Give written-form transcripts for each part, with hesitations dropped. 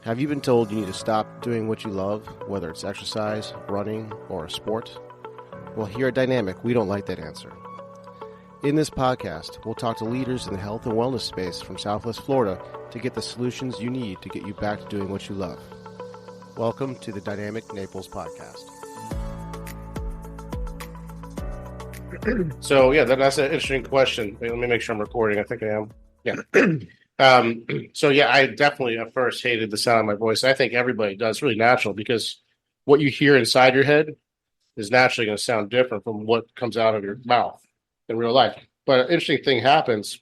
Have you been told you need to stop doing what you love, whether it's exercise, running, or a sport? Well, here at Dynamic, we don't like that answer. In this podcast, we'll talk to leaders in the health and wellness space from Southwest Florida to get the solutions you need to get you back to doing what you love. Welcome to the Dynamic Naples Podcast. So, that's an interesting question. Let me make sure I'm recording. I think I am. Yeah. I definitely at first hated the sound of my voice. I think everybody does. It's really natural because what you hear inside your head is naturally going to sound different from what comes out of your mouth in real life. But an interesting thing happens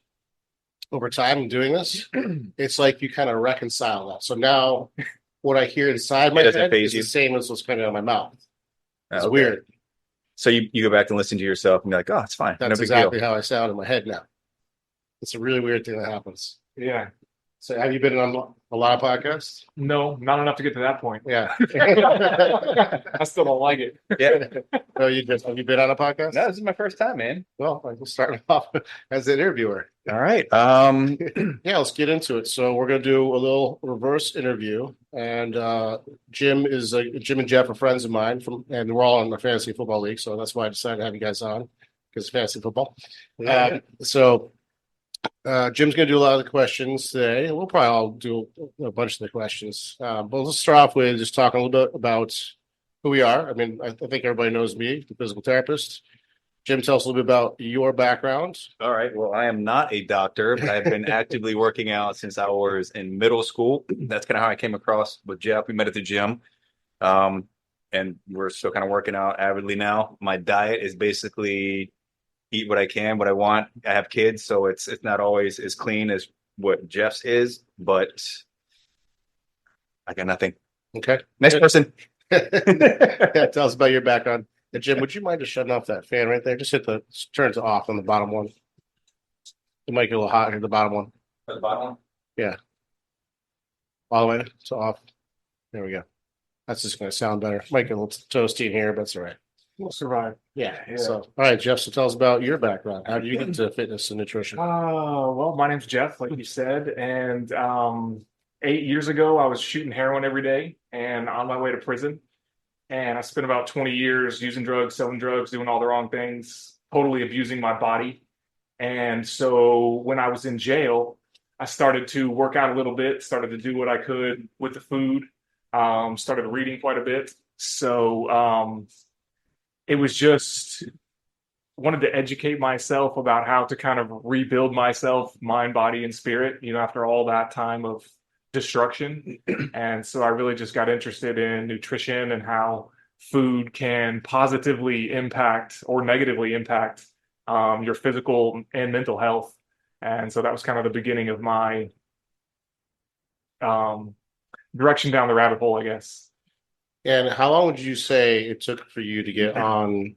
over time doing this. It's like you kind of reconcile that. So now what I hear inside my head is the same as what's coming out of my mouth. It's weird. So you go back and listen to yourself and be like, oh, it's fine. That's exactly how I sound in my head now. It's a really weird thing that happens. Yeah. So have you been on a lot of podcasts? No, not enough to get to that point. Yeah. I still don't like it. Yeah. Have you been on a podcast? No, this is my first time, man. Well, we'll start off as an interviewer. All right. Yeah, let's get into it. So we're going to do a little reverse interview. And Jim and Jeff are friends of mine, and we're all in the fantasy football league. So that's why I decided to have you guys on, because it's fantasy football. Jim's going to do a lot of the questions today. We'll probably all do a bunch of the questions. But let's start off with just talking a little bit about who we are. I mean, I think everybody knows me, the physical therapist. Jim, tell us a little bit about your background. All right. Well, I am not a doctor, but I've been actively working out since I was in middle school. That's kind of how I came across with Jeff. We met at the gym. And we're still kind of working out avidly now. My diet is basically eat what I can, what I want. I have kids, so it's not always as clean as what Jeff's is, but I got nothing. Okay. Next person. Yeah, tell us about your background. And Jim, would you mind just shutting off that fan right there? Just turn it off on the bottom one. It might get a little hot here, the bottom one. The bottom one? Yeah. All the way to off. There we go. That's just going to sound better. Might get a little toasty in here, but it's all right. We'll survive. Yeah. So, all right, Jeff. So, tell us about your background. How did you get into fitness and nutrition? Well, my name's Jeff, like you said, and 8 years ago, I was shooting heroin every day and on my way to prison. And I spent about 20 years using drugs, selling drugs, doing all the wrong things, totally abusing my body. And so, when I was in jail, I started to work out a little bit, started to do what I could with the food, started reading quite a bit. So, it was just wanted to educate myself about how to kind of rebuild myself, mind, body, and spirit, after all that time of destruction. And so I really just got interested in nutrition and how food can positively impact or negatively impact your physical and mental health. And so that was kind of the beginning of my direction down the rabbit hole, I guess. And how long would you say it took for you to get on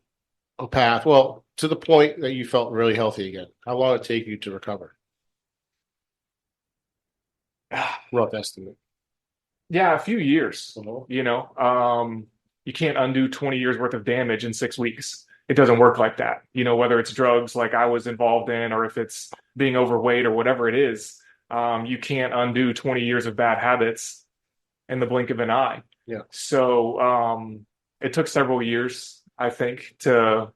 a path, well, to the point that you felt really healthy again? How long did it take you to recover? Rough estimate. Yeah, a few years. Uh-huh. You can't undo 20 years worth of damage in 6 weeks. It doesn't work like that. Whether it's drugs like I was involved in, or if it's being overweight or whatever it is, you can't undo 20 years of bad habits in the blink of an eye. Yeah. So it took several years, I think, to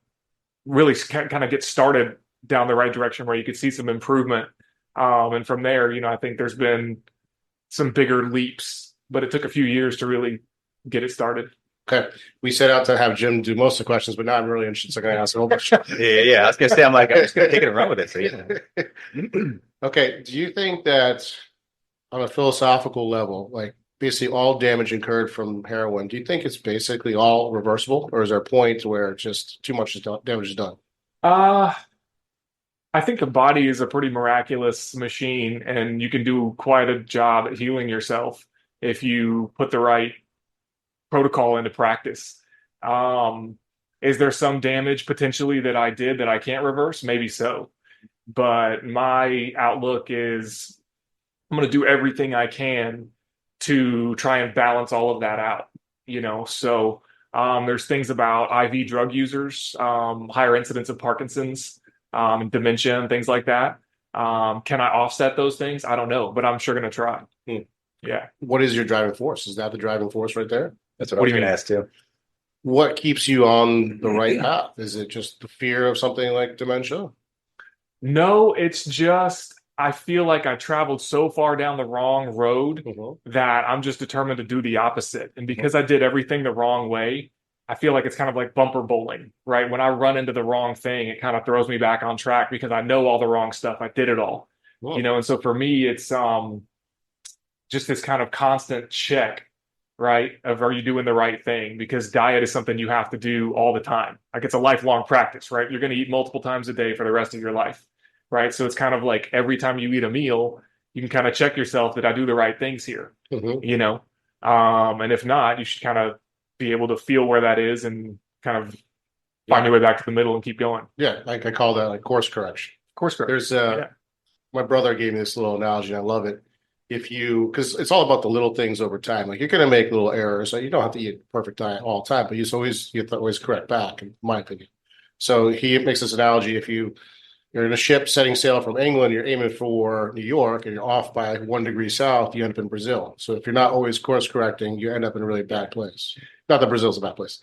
really kind of get started down the right direction where you could see some improvement. And from there, I think there's been some bigger leaps, but it took a few years to really get it started. Okay. We set out to have Jim do most of the questions, but now I'm really interested. So I'm going to ask a whole bunch. Yeah. I was going to say, I'm just going to take it and run with it. So, yeah. Okay. Do you think that on a philosophical level, like basically all damage incurred from heroin, do you think it's basically all reversible, or is there a point where just too much damage is done? I think the body is a pretty miraculous machine, and you can do quite a job at healing yourself if you put the right protocol into practice. Is there some damage potentially that I did that I can't reverse? Maybe so. But my outlook is I'm going to do everything I can to try and balance all of that out, So there's things about IV drug users, higher incidence of Parkinson's, dementia and things like that. Can I offset those things? I don't know, but I'm sure going to try. Yeah. What is your driving force? Is that the driving force right there? That's what I What was do you going to mean? ask too. What keeps you on the right path? Is it just the fear of something like dementia? No, it's just I feel like I traveled so far down the wrong road that I'm just determined to do the opposite. And because I did everything the wrong way, I feel like it's kind of like bumper bowling, right? When I run into the wrong thing, it kind of throws me back on track because I know all the wrong stuff. I did it all, Well, you know. And so for me, it's just this kind of constant check, right? Of are you doing the right thing? Because diet is something you have to do all the time. Like it's a lifelong practice, right? You're going to eat multiple times a day for the rest of your life, right? So it's kind of like every time you eat a meal, you can kind of check yourself, did I do the right things here? You know? And if not, you should kind of be able to feel where that is and kind of find your way back to the middle and keep going. yeah, like I call that like course correction. Course correct. There's Yeah. my brother gave me this little analogy, and I love it. If you, because it's all about the little things over time. Like you're going to make little errors. So you don't have to eat a perfect diet all the time, but you have to always correct back, in my opinion. So he makes this analogy: if you're in a ship setting sail from England, you're aiming for New York, and you're off by 1 degree south, you end up in Brazil. So if you're not always course correcting, you end up in a really bad place. Not that Brazil's a bad place.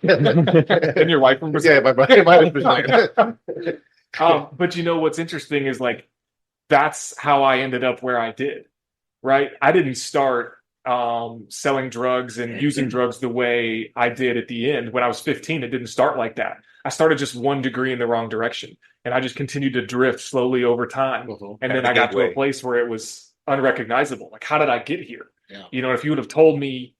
And your wife from Brazil? Yeah, my wife's Brazilian. But you know what's interesting is like that's how I ended up where I did, right? I didn't start selling drugs and using drugs the way I did at the end. When I was 15, it didn't start like that. I started just 1 degree in the wrong direction, and I just continued to drift slowly over time. And then I got to a place where it was unrecognizable. Like, how did I get here? Yeah. You know, if you would have told me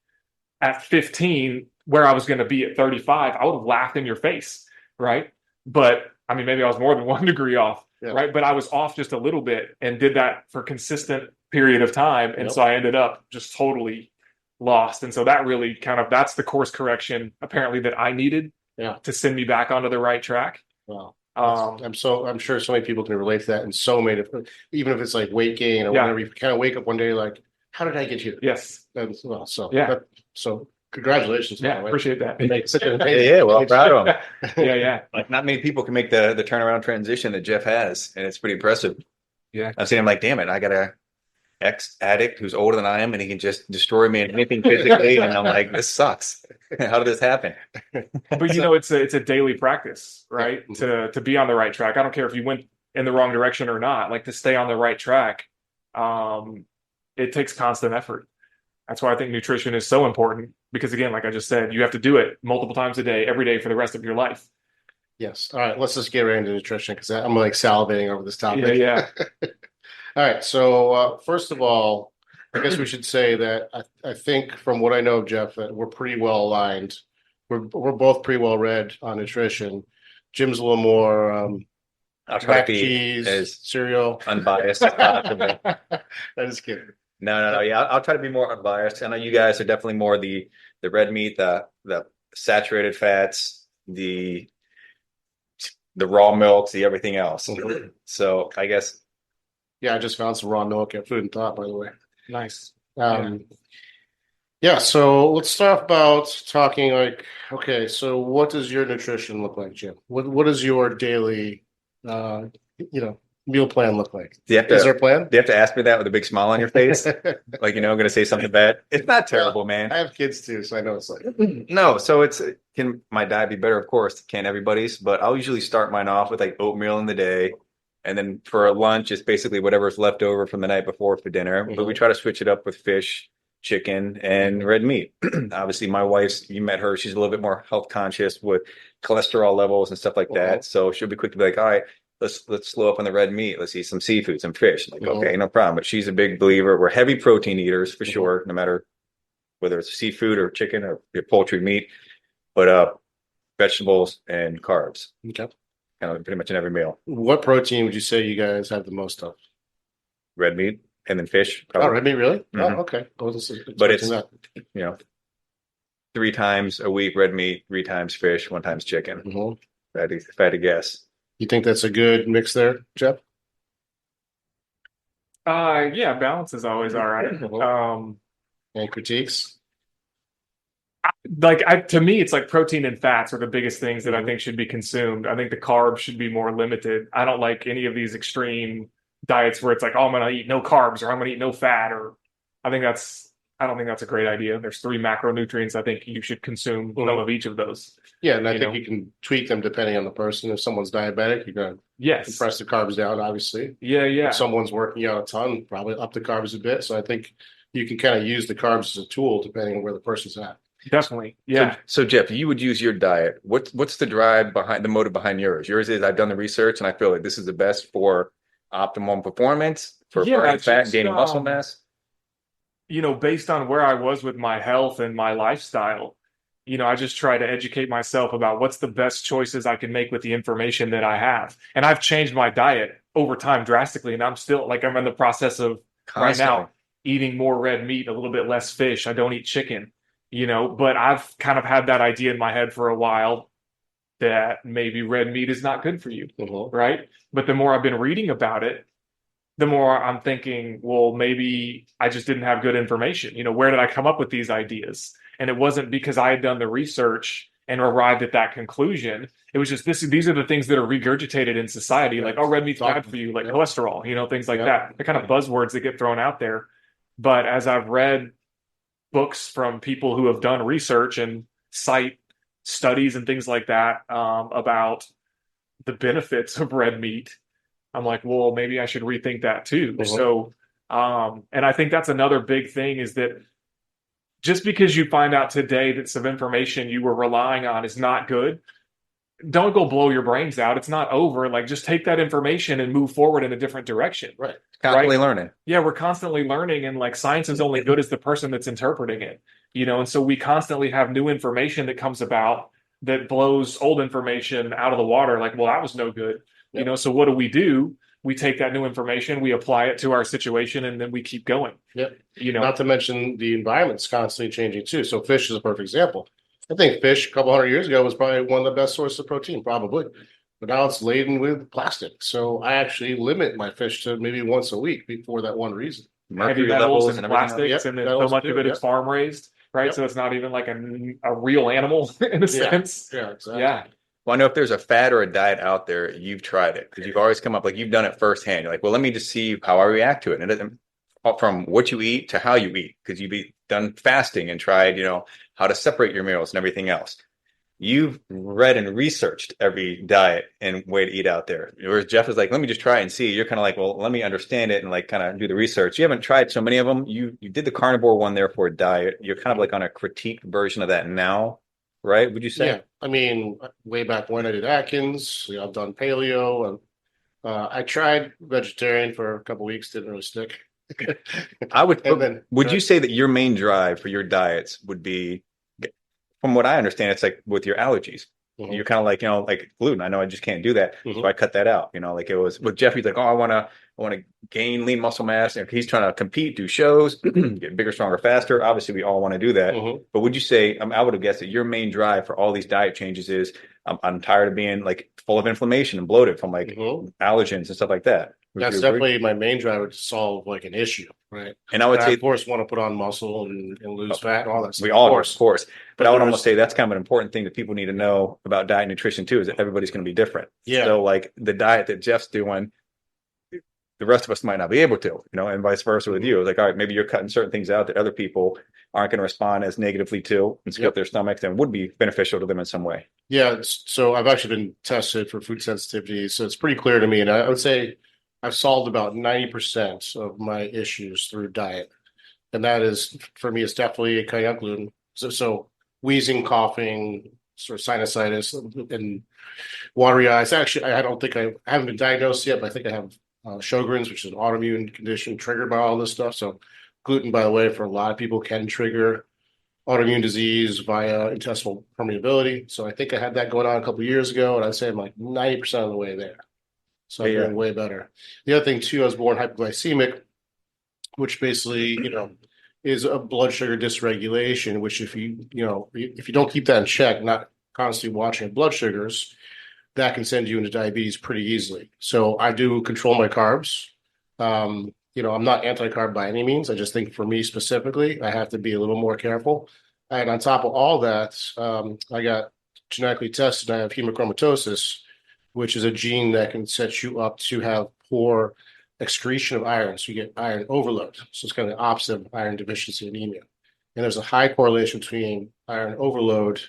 at 15 where I was going to be at 35, I would have laughed in your face, right? But I mean, maybe I was more than 1 degree off, right? But I was off just a little bit and did that for consistent period of time. And so I ended up just totally lost. And so that really kind of, that's the course correction apparently that I needed to send me back onto the right track. Wow. I'm sure so many people can relate to that in so many different, even if it's like weight gain or whatever, you kind of wake up one day like, how did I get here? Yes. And, well, so congratulations. Yeah, appreciate that. Yeah, well, I'm proud of him. Yeah. Like not many people can make the turnaround transition that Jeff has, and it's pretty impressive. Yeah. I've seen him like, damn it, I got a ex-addict who's older than I am, and he can just destroy me in anything physically, and I'm like, this sucks. How did this happen? But you know, it's a daily practice, right? To be on the right track. I don't care if you went in the wrong direction or not. Like to stay on the right track, it takes constant effort. That's why I think nutrition is so important because, again, like I just said, you have to do it multiple times a day, every day for the rest of your life. Yes. All right. Let's just get right into nutrition because I'm like salivating over this topic. Yeah. All right. So first of all, I guess we should say that I think from what I know of Jeff, that we're pretty well aligned. We're both pretty well read on nutrition. Jim's a little more I'll try to be cheese, as cereal, unbiased as possible. I'm just kidding. No. Yeah, I'll try to be more unbiased. I know you guys are definitely more the red meat, the saturated fats, the raw milks, the everything else. So I guess. Yeah, I just found some raw milk at Food and Thought, by the way. Nice. Yeah. So let's start about talking like, okay, so what does your nutrition look like, Jim? What does your daily, meal plan look like? Is there a plan? Do you have to ask me that with a big smile on your face? Like, I'm going to say something bad. It's not terrible, man. I have kids too, so I know it's like. No, so can my diet be better? Of course, can everybody's, but I'll usually start mine off with like oatmeal in the day. And then for lunch, it's basically whatever's left over from the night before for dinner. But we try to switch it up with fish, chicken, and red meat. Obviously, my wife's, you met her, she's a little bit more health conscious with cholesterol levels and stuff like that. So she'll be quick to be like, all right, let's slow up on the red meat. Let's eat some seafood, some fish. Like, okay, no problem. But she's a big believer. We're heavy protein eaters for sure, no matter whether it's seafood or chicken or poultry meat. But vegetables and carbs. Okay. Kind of pretty much in every meal. What protein would you say you guys have the most of? Red meat and then fish. Oh, red meat, really? Mm-hmm. Oh, okay. But it's, 3 times a week red meat, 3 times fish, 1 times chicken. If I had to guess. You think that's a good mix there, Jeff? Yeah, balance is always all right. Any critiques? To me, it's like protein and fats are the biggest things that I think should be consumed. I think the carbs should be more limited. I don't like any of these extreme diets where it's like, oh, I'm going to eat no carbs or I'm going to eat no fat or I don't think that's a great idea. There's 3 macronutrients. I think you should consume some of each of those. Yeah, and I think you can tweak them depending on the person. If someone's diabetic, you're going to compress the carbs down, obviously. Yeah. If someone's working out a ton, probably up the carbs a bit. So I think you can kind of use the carbs as a tool depending on where the person's at. Definitely. Yeah. So Jeff, you would use your diet. What's the motive behind yours? Yours is I've done the research and I feel like this is the best for optimum performance, for burning fat, gaining muscle mass. Based on where I was with my health and my lifestyle, I just try to educate myself about what's the best choices I can make with the information that I have. And I've changed my diet over time drastically. And I'm in the process of right now eating more red meat, a little bit less fish. I don't eat chicken, but I've kind of had that idea in my head for a while that maybe red meat is not good for you. Right. But the more I've been reading about it, the more I'm thinking, well, maybe I just didn't have good information. Where did I come up with these ideas? And it wasn't because I had done the research and arrived at that conclusion. It was just these are the things that are regurgitated in society, like, oh, red meat's bad for you, like cholesterol, things like that. They're kind of buzzwords that get thrown out there. But as I've read books from people who have done research and cite studies and things like that about the benefits of red meat, I'm like, well, maybe I should rethink that too. So, and I think that's another big thing is that just because you find out today that some information you were relying on is not good, don't go blow your brains out. It's not over. Like, just take that information and move forward in a different direction. Right. Constantly learning. Yeah, we're constantly learning, and like science is only good as the person that's interpreting it. And so we constantly have new information that comes about that blows old information out of the water. Like, well, that was no good. So what do? We take that new information, we apply it to our situation, and then we keep going. Yep. Not to mention the environment's constantly changing too. So fish is a perfect example. I think fish a couple hundred years ago was probably one of the best sources of protein, probably. But now it's laden with plastic. So I actually limit my fish to maybe once a week for that one reason. Mercury levels and plastics, and then so much of it is farm raised, right? So it's not even like a real animal in a sense. Yeah, exactly. Yeah. Well, I know if there's a fad or a diet out there, you've tried it because you've always come up, like you've done it firsthand. You're like, well, let me just see how I react to it. And it doesn't, from what you eat to how you eat, because you've done fasting and tried, how to separate your meals and everything else. You've read and researched every diet and way to eat out there. Whereas Jeff is like, let me just try and see. You're kind of like, well, let me understand it and like kind of do the research. You haven't tried so many of them. You did the carnivore one there for a diet. You're kind of like on a critique version of that now. Right? Would you say? Yeah. I mean, way back when I did Atkins, I've done paleo, and I tried vegetarian for a couple of weeks, didn't really stick. Would you say that your main drive for your diets would be, from what I understand, it's like with your allergies. You're kind of like, like gluten. I know I just can't do that. So I cut that out. Like it was with Jeff, he's like, oh, I want to gain lean muscle mass. And he's trying to compete, do shows, get bigger, stronger, faster. Obviously, we all want to do that. But would you say, I would have guessed that your main drive for all these diet changes is I'm tired of being like full of inflammation and bloated from like allergens and stuff like that. That's definitely my main driver to solve like an issue, right? And I would say, of course, want to put on muscle and lose fat and all that stuff. We all, of course. But I would almost say that's kind of an important thing that people need to know about diet and nutrition too, is that everybody's going to be different. Yeah. So like the diet that Jeff's doing, the rest of us might not be able to, and vice versa with you. It's like, all right, maybe you're cutting certain things out that other people aren't going to respond as negatively to and scale up their stomachs and would be beneficial to them in some way. Yeah. So I've actually been tested for food sensitivity. So it's pretty clear to me. And I would say I've solved about 90% of my issues through diet. And that is, for me, it's definitely cutting gluten. So wheezing, coughing, sort of sinusitis and watery eyes. Actually, I haven't been diagnosed yet, but I think I have Sjogren's, which is an autoimmune condition triggered by all this stuff. So gluten, by the way, for a lot of people can trigger autoimmune disease via intestinal permeability. So I think I had that going on a couple of years ago, and I'd say I'm like 90% of the way there. So I'm doing way better. The other thing too, I was born hypoglycemic, which basically, is a blood sugar dysregulation, which if you don't keep that in check, not constantly watching blood sugars, that can send you into diabetes pretty easily. So I do control my carbs. I'm not anti-carb by any means. I just think for me specifically, I have to be a little more careful. And on top of all that, I got genetically tested. I have hemochromatosis, which is a gene that can set you up to have poor excretion of iron. So you get iron overload. So it's kind of the opposite of iron deficiency anemia. And there's a high correlation between iron overload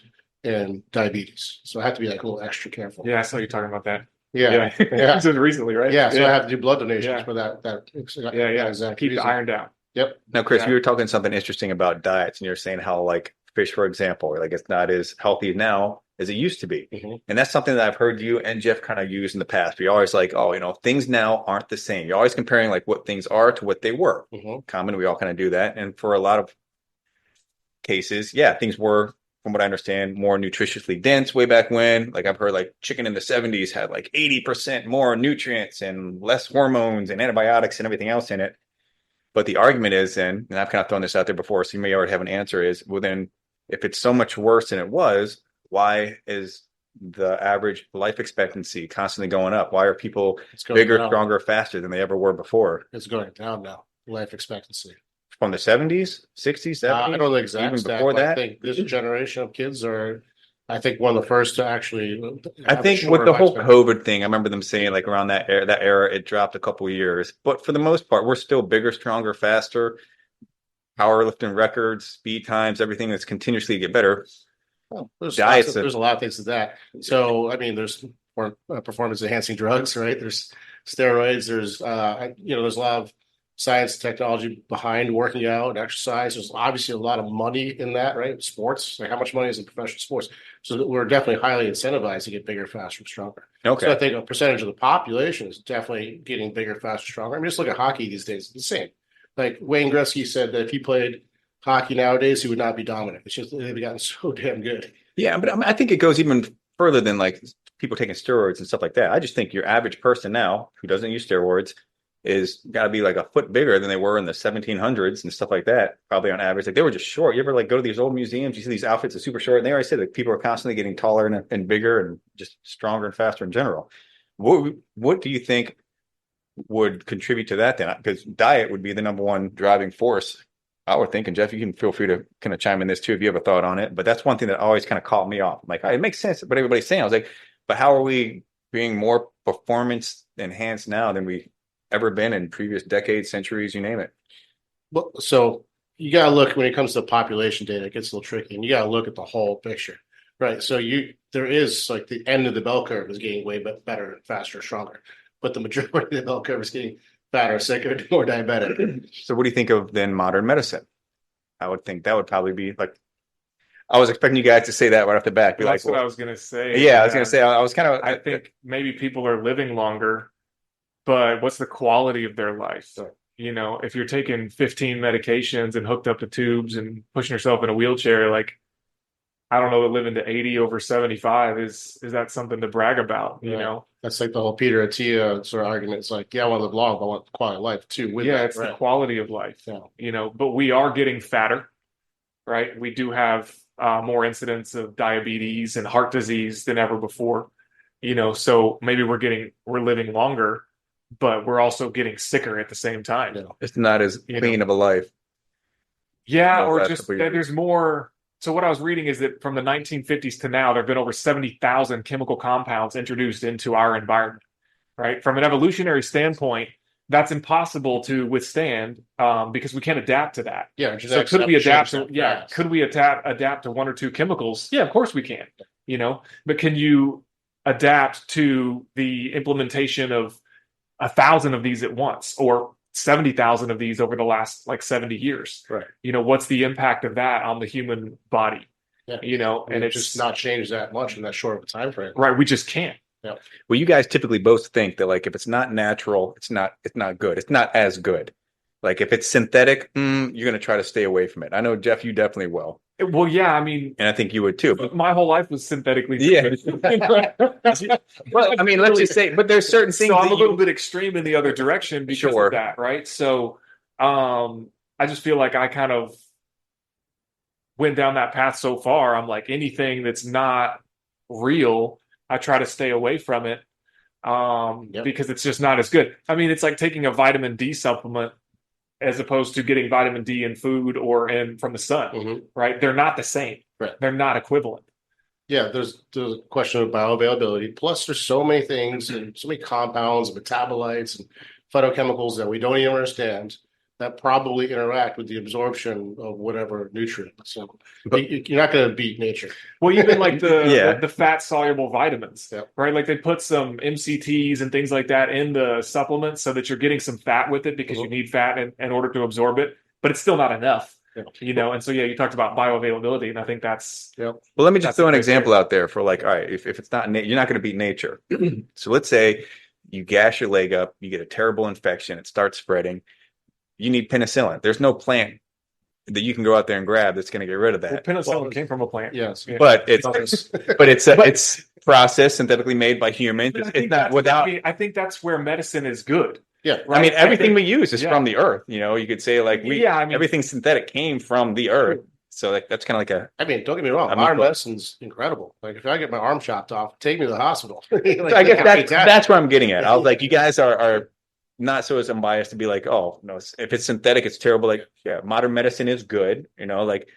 and diabetes. So I have to be like a little extra careful. Yeah, I saw you talking about that. Yeah. Just recently, right? Yeah. So I have to do blood donations Yeah. for that. Exactly. Keep the iron down. Yep. Now, Chris, we were talking something interesting about diets, and you're saying how like fish, for example, like it's not as healthy now as it used to be. Mm-hmm. And that's something that I've heard you and Jeff kind of use in the past. You're always like, oh, things now aren't the same. You're always comparing like what things are to what they were. Mm-hmm. Common, we all kind of do that. And for a lot of cases, yeah, things were, from what I understand, more nutritiously dense way back when. Like I've heard like chicken in the 70s had like 80% more nutrients and less hormones and antibiotics and everything else in it. But the argument is then, and I've kind of thrown this out there before, so you may already have an answer, is, well, then if it's so much worse than it was, why is the average life expectancy constantly going up? Why are people bigger, stronger, faster than they ever were before? It's going down now, life expectancy. From the 70s, 60s, 70s? I don't know the exact even stat, before but that? I think this generation of kids are, I think, one of the first to actually. I think with the whole COVID thing, I remember them saying like around that era, it dropped a couple of years. But for the most part, we're still bigger, stronger, faster, powerlifting records, speed times, everything that's continuously get better. Well, there's Diets there's a lot of things to that. So, I mean, there's performance enhancing drugs, right? There's steroids. There's, there's a lot of science and technology behind working out and exercise. There's obviously a lot of money in that, right? Sports, like how much money is in professional sports? So we're definitely highly incentivized to get bigger, faster, stronger. Okay. So I think a percentage of the population is definitely getting bigger, faster, stronger. I mean, just look at hockey these days. It's the same. Like Wayne Gretzky said that if he played hockey nowadays, he would not be dominant. It's just they've gotten so damn good. Yeah, but I think it goes even further than like people taking steroids and stuff like that. I just think your average person now who doesn't use steroids is got to be like a foot bigger than they were in the 1700s and stuff like that. Probably on average, like they were just short. You ever like go to these old museums, you see these outfits are super short, and they already said that people are constantly getting taller and bigger and just stronger and faster in general. What do you think would contribute to that then? Because diet would be the number one driving force, I would think. And Jeff, you can feel free to kind of chime in this too if you have a thought on it. But that's one thing that always kind of caught me off. I'm like, it makes sense what everybody's saying. I was like, but how are we being more performance enhanced now than we ever been in previous decades, centuries, you name it? Well, so you got to look when it comes to population data, it gets a little tricky, and you got to look at the whole picture, right? So there is like the end of the bell curve is getting way better, faster, stronger, but the majority of the bell curve is getting fatter, sicker, more diabetic. So what do you think of then modern medicine? I would think that would probably be like, I was expecting you guys to say that right off the bat. That's what I was going to say. Yeah, I was going to say, I was kind of, I think maybe people are living longer, but what's the quality of their life? So, if you're taking 15 medications and hooked up to tubes and pushing yourself in a wheelchair, like, I don't know that living to 80 over 75 is that something to brag about, That's like the whole Peter Attia sort of argument. It's like, yeah, I want to live long, but I want quality of life too. It's the quality of life, but we are getting fatter, right? We do have more incidents of diabetes and heart disease than ever before, so maybe we're living longer, but we're also getting sicker at the same time. It's not as clean of a life. Yeah, or just that there's more. So what I was reading is that from the 1950s to now, there have been over 70,000 chemical compounds introduced into our environment, right? From an evolutionary standpoint, that's impossible to withstand because we can't adapt to that. Yeah. So could we adapt? Could we adapt to one or two chemicals? Yeah, of course we can. But can you adapt to the implementation of 1,000 of these at once, or 70,000 of these over the last 70 years? Right. What's the impact of that on the human body? Yeah. And it's just not changed that much in that short of a time frame. Right. We just can't. Yeah. Well, you guys typically both think that if it's not natural, it's not good. It's not as good. Like if it's synthetic, you're going to try to stay away from it. I know, Jeff, you definitely will. Well, yeah, I mean, and I think you would too. But my whole life was synthetically. Yeah. Well, I mean, let's just say, but there's certain things. So I'm a little bit extreme in the other direction because of that, right? So, I just feel like I kind of went down that path so far. I'm like, anything that's not real, I try to stay away from it because it's just not as good. I mean, it's like taking a vitamin D supplement as opposed to getting vitamin D in food or from the sun, right? They're not the same. Right. They're not equivalent. Yeah, there's a question of bioavailability. Plus, there's so many things and so many compounds and metabolites and phytochemicals that we don't even understand that probably interact with the absorption of whatever nutrient. So you're not going to beat nature. Well, even like Yeah. the fat soluble vitamins, Yep. right? Like they put some MCTs and things like that in the supplements so that you're getting some fat with it because you need fat in order to absorb it, but it's still not enough, you know? And so, yeah, you talked about bioavailability, and I think that's, Well, let me just throw an right example there. out there for like, all right, if it's not, you're not going to beat nature. So let's say you gash your leg up, you get a terrible infection, it starts spreading. You need penicillin. There's no plant that you can go out there and grab that's going to get rid of that. Well, penicillin came from a plant. Yes. Yeah. But it's processed, synthetically made by humans. But I It's think not without. I think that's where medicine is good. Yeah. I mean, everything we use is yeah. from the earth. You know, you could say like everything synthetic came from the earth. So like that's kind of like a. I mean, don't get me wrong. Modern medicine's incredible. Like if I get my arm chopped off, take me to the hospital. Like, I guess that's where I'm getting at. I was like, you guys are not so as unbiased to be like, oh no, if it's synthetic, it's terrible. Like, yeah, modern medicine is good. You know, like.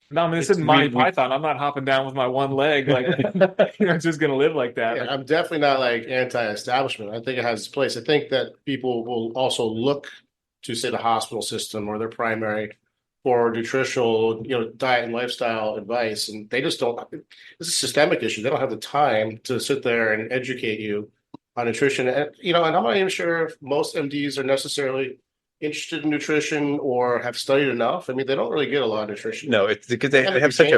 No, I mean, this isn't Monty Python. I'm not hopping down with my one leg. Like, you're just going to live like that. Yeah, I'm definitely not like anti-establishment. I think it has its place. I think that people will also look to, say, the hospital system or their primary for nutritional, diet and lifestyle advice, and they just don't. It's a systemic issue. They don't have the time to sit there and educate you on nutrition. And and I'm not even sure if most MDs are necessarily interested in nutrition or have studied enough. I mean, they don't really get a lot of nutrition. No, it's because they have such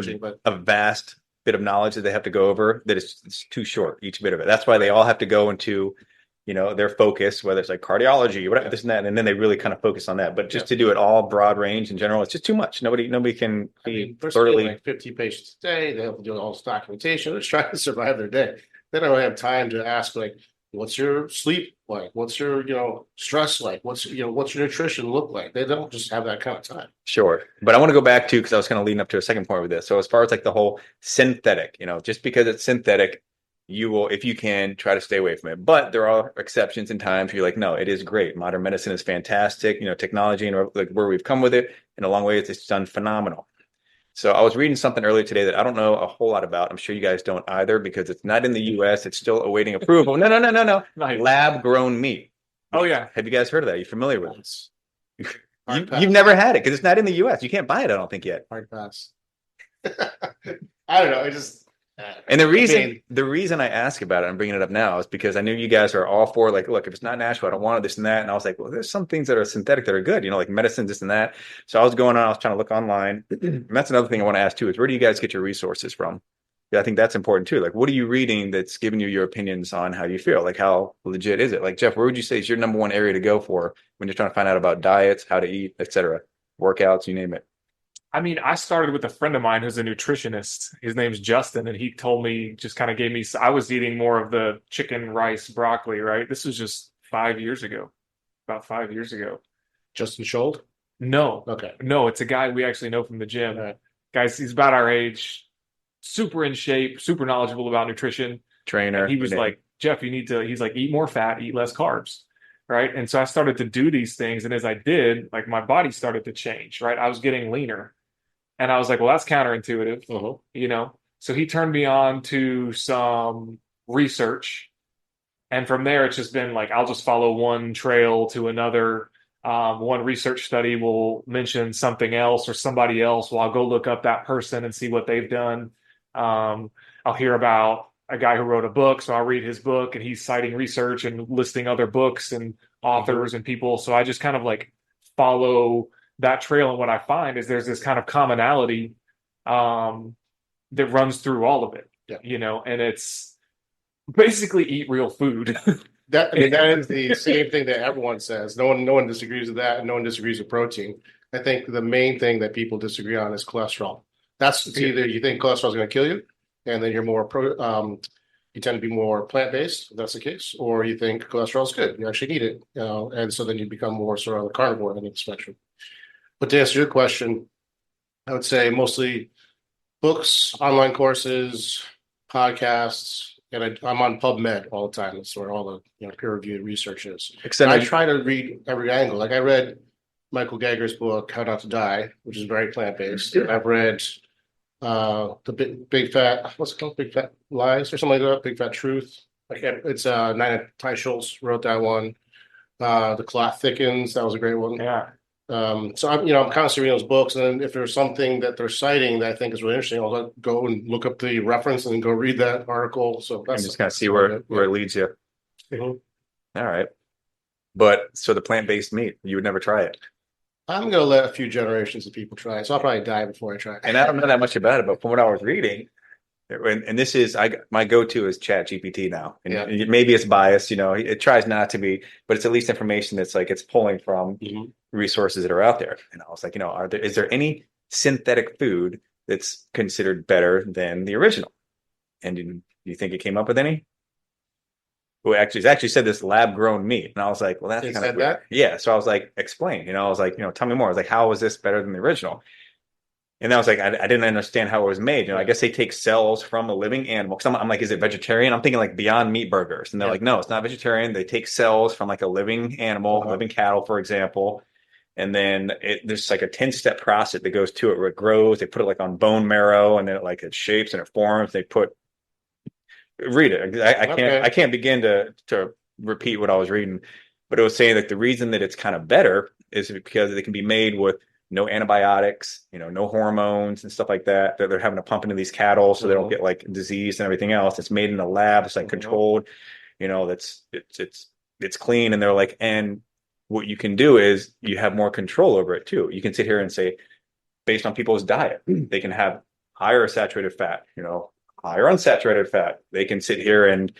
a vast bit of knowledge that they have to go over that it's too short, each bit of it. That's why they all have to go into, their focus, whether it's like cardiology, whatever, this and that, and then they really kind of focus on that. But just to do it all broad range in general, it's just too much. Nobody can be thoroughly. Like 50 patients a day. They have to do all this documentation. They're trying to survive their day. They don't have time to ask like, what's your sleep like? What's your, stress like? What's your nutrition look like? They don't just have that kind of time. Sure. But I want to go back to, because I was kind of leading up to a second point with this. So as far as like the whole synthetic, just because it's synthetic, you will, if you can, try to stay away from it. But there are exceptions and times where you're like, no, it is great. Modern medicine is fantastic. Technology and like where we've come with it in a long way, it's done phenomenal. So I was reading something earlier today that I don't know a whole lot about. I'm sure you guys don't either because it's not in the U.S. It's still awaiting approval. No. Lab grown meat. Oh, yeah. Have you guys heard of that? Are you familiar with it? You've never had it because it's not in the U.S. You can't buy it, I don't think, yet. Hard pass. I don't know. And the reason I ask about it, I'm bringing it up now, is because I knew you guys are all for like, look, if it's not natural, I don't want it, this and that. And I was like, well, there's some things that are synthetic that are good, like medicine, this and that. So I was trying to look online. And that's another thing I want to ask too, is where do you guys get your resources from? Yeah, I think that's important too. Like, what are you reading that's giving you your opinions on how you feel? Like, how legit is it? Like, Jeff, where would you say is your number one area to go for when you're trying to find out about diets, how to eat, etc., workouts, you name it? I mean, I started with a friend of mine who's a nutritionist. His name's Justin, and he told me, just kind of gave me, I was eating more of the chicken, rice, broccoli, right? This was just 5 years ago, about 5 years ago. Justin Schold? No. Okay. No, it's a guy we actually know from the gym. Right. Guys, he's about our age, super in shape, super knowledgeable about nutrition. Trainer. And he was like, Jeff, he's like, eat more fat, eat less carbs. Right. And so I started to do these things. And as I did, like my body started to change. Right. I was getting leaner. And I was like, well, that's counterintuitive, So he turned me on to some research. And from there, it's just been like, I'll just follow one trail to another. One research study will mention something else or somebody else. Well, I'll go look up that person and see what they've done. I'll hear about a guy who wrote a book. So I'll read his book and he's citing research and listing other books and authors and people. So I just kind of like follow that trail. And what I find is there's this kind of commonality that runs through all of it, and it's basically eat real food. That is the same thing that everyone says. No one disagrees with that, and no one disagrees with protein. I think the main thing that people disagree on is cholesterol. It's either you think cholesterol is going to kill you, and then you're more you tend to be more plant-based, if that's the case, or you think cholesterol is good, you actually need it, and so then you become more sort of a carnivore end of the spectrum. But to answer your question, I would say mostly books, online courses, podcasts, and I'm on PubMed all the time. That's where all the peer-reviewed research is. I try to read every angle. Like I read Michael Gager's book, How Not to Die, which is very plant-based. I've read the Big Fat, what's it called? Big Fat Lies or something like that. Big Fat Truth. It's Nina Teicholz wrote that one. The clot thickens. That was a great one. Yeah. So I'm constantly reading those books, and if there's something that they're citing that I think is really interesting, I'll go and look up the reference and go read that article. So And that's just kind of see where it leads you. Mhm. All right. But so the plant-based meat, you would never try it. I'm gonna let a few generations of people try it, so I'll probably die before I try it. And I don't know that much about it, but from what I was reading, and this is my go-to is Chat GPT now. And Yeah. maybe it's biased, it tries not to be, but it's at least information that's like it's pulling from resources that are out there. And I was like, is there any synthetic food that's considered better than the original? And do you think it came up with any? Well, it's actually said this lab grown meat. And I was like, well, that's kind of weird. Yeah. So I was like, explain, I was like, tell me more. I was like, how is this better than the original? And I was like, I didn't understand how it was made. I guess they take cells from a living animal. Cause I'm like, is it vegetarian? I'm thinking like Beyond Meat burgers. And they're like, no, it's not vegetarian. They take cells from like a living animal, living cattle, for example. And then there's like a 10-step process that goes to it where it grows. They put it like on bone marrow, and then it shapes and it forms. Read it. I can't begin to repeat what I was reading, but it was saying that the reason that it's kind of better is because it can be made with no antibiotics, no hormones and stuff like that they're having to pump into these cattle so they don't get like disease and everything else. It's made in a lab. It's like controlled, that's it's clean. And they're like, and what you can do is you have more control over it too. You can sit here and say, based on people's diet, they can have higher saturated fat, higher unsaturated fat. They can sit here and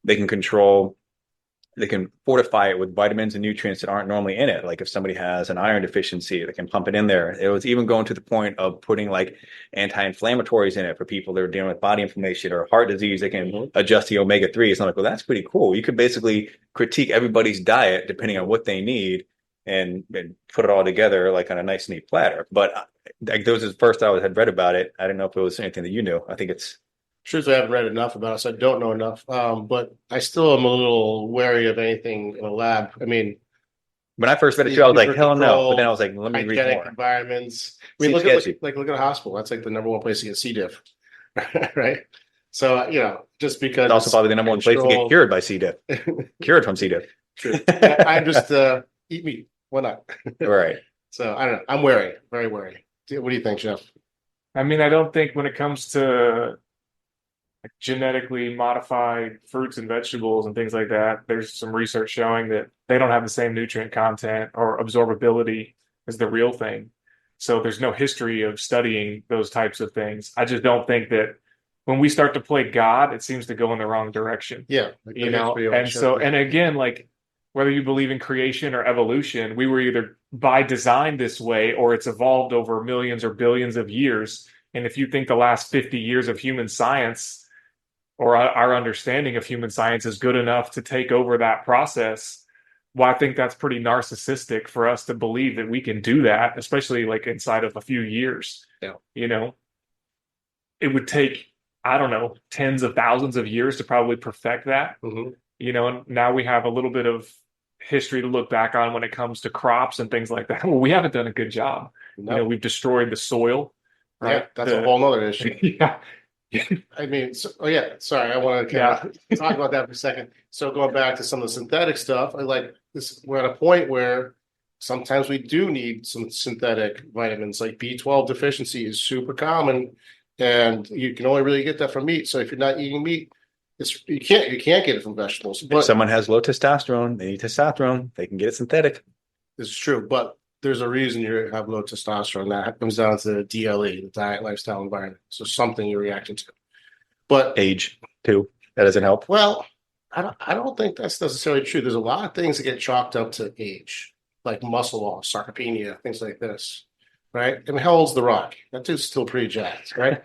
they can fortify it with vitamins and nutrients that aren't normally in it. Like if somebody has an iron deficiency, they can pump it in there. It was even going to the point of putting like anti-inflammatories in it for people that are dealing with body inflammation or heart disease. They can adjust the omega-3s. And I'm like, well, that's pretty cool. You could basically critique everybody's diet depending on what they need and put it all together like on a nice, neat platter. But like, those is the first I had read about it. I didn't know if it was anything that you knew. I think it's Truthfully, I haven't read enough about it, so I don't know enough. But I still am a little wary of anything in a lab. I mean, when I first read it too, I was like, hell no. But then I was like, let me read more. Environments. I mean, look at a hospital. That's like the number one place to get C. diff, right? So just because it's also probably the number one place to get cured by C. diff, cured from C. diff. True. I'm just eat meat. Why not? Right. So I don't know. I'm wary, very wary. What do you think, Jeff? I mean, I don't think when it comes to genetically modified fruits and vegetables and things like that, there's some research showing that they don't have the same nutrient content or absorbability as the real thing. So there's no history of studying those types of things. I just don't think that when we start to play God, it seems to go in the wrong direction. Yeah. And again, like whether you believe in creation or evolution, we were either by design this way or it's evolved over millions or billions of years. And if you think the last 50 years of human science or our understanding of human science is good enough to take over that process, well, I think that's pretty narcissistic for us to believe that we can do that, especially like inside of a few years. Yeah. It would take, I don't know, tens of thousands of years to probably perfect that. And now we have a little bit of history to look back on when it comes to crops and things like that. Well, we haven't done a good job. No. We've destroyed the soil. Right? Yeah, that's a whole nother issue. Yeah. I mean, sorry, I want to talk about that for a second. So going back to some of the synthetic stuff, I like this. We're at a point where sometimes we do need some synthetic vitamins, like B12 deficiency is super common, and you can only really get that from meat. So if you're not eating meat, you can't get it from vegetables. But if someone has low testosterone, they need testosterone, they can get it synthetic. This is true, but there's a reason you have low testosterone. That comes down to the DLE, the diet, lifestyle, environment. So something you're reacting to. But age too, that doesn't help. Well, I don't think that's necessarily true. There's a lot of things that get chalked up to age, like muscle loss, sarcopenia, things like this. Right? I mean, how old's The Rock? That dude's still pretty jacked, right?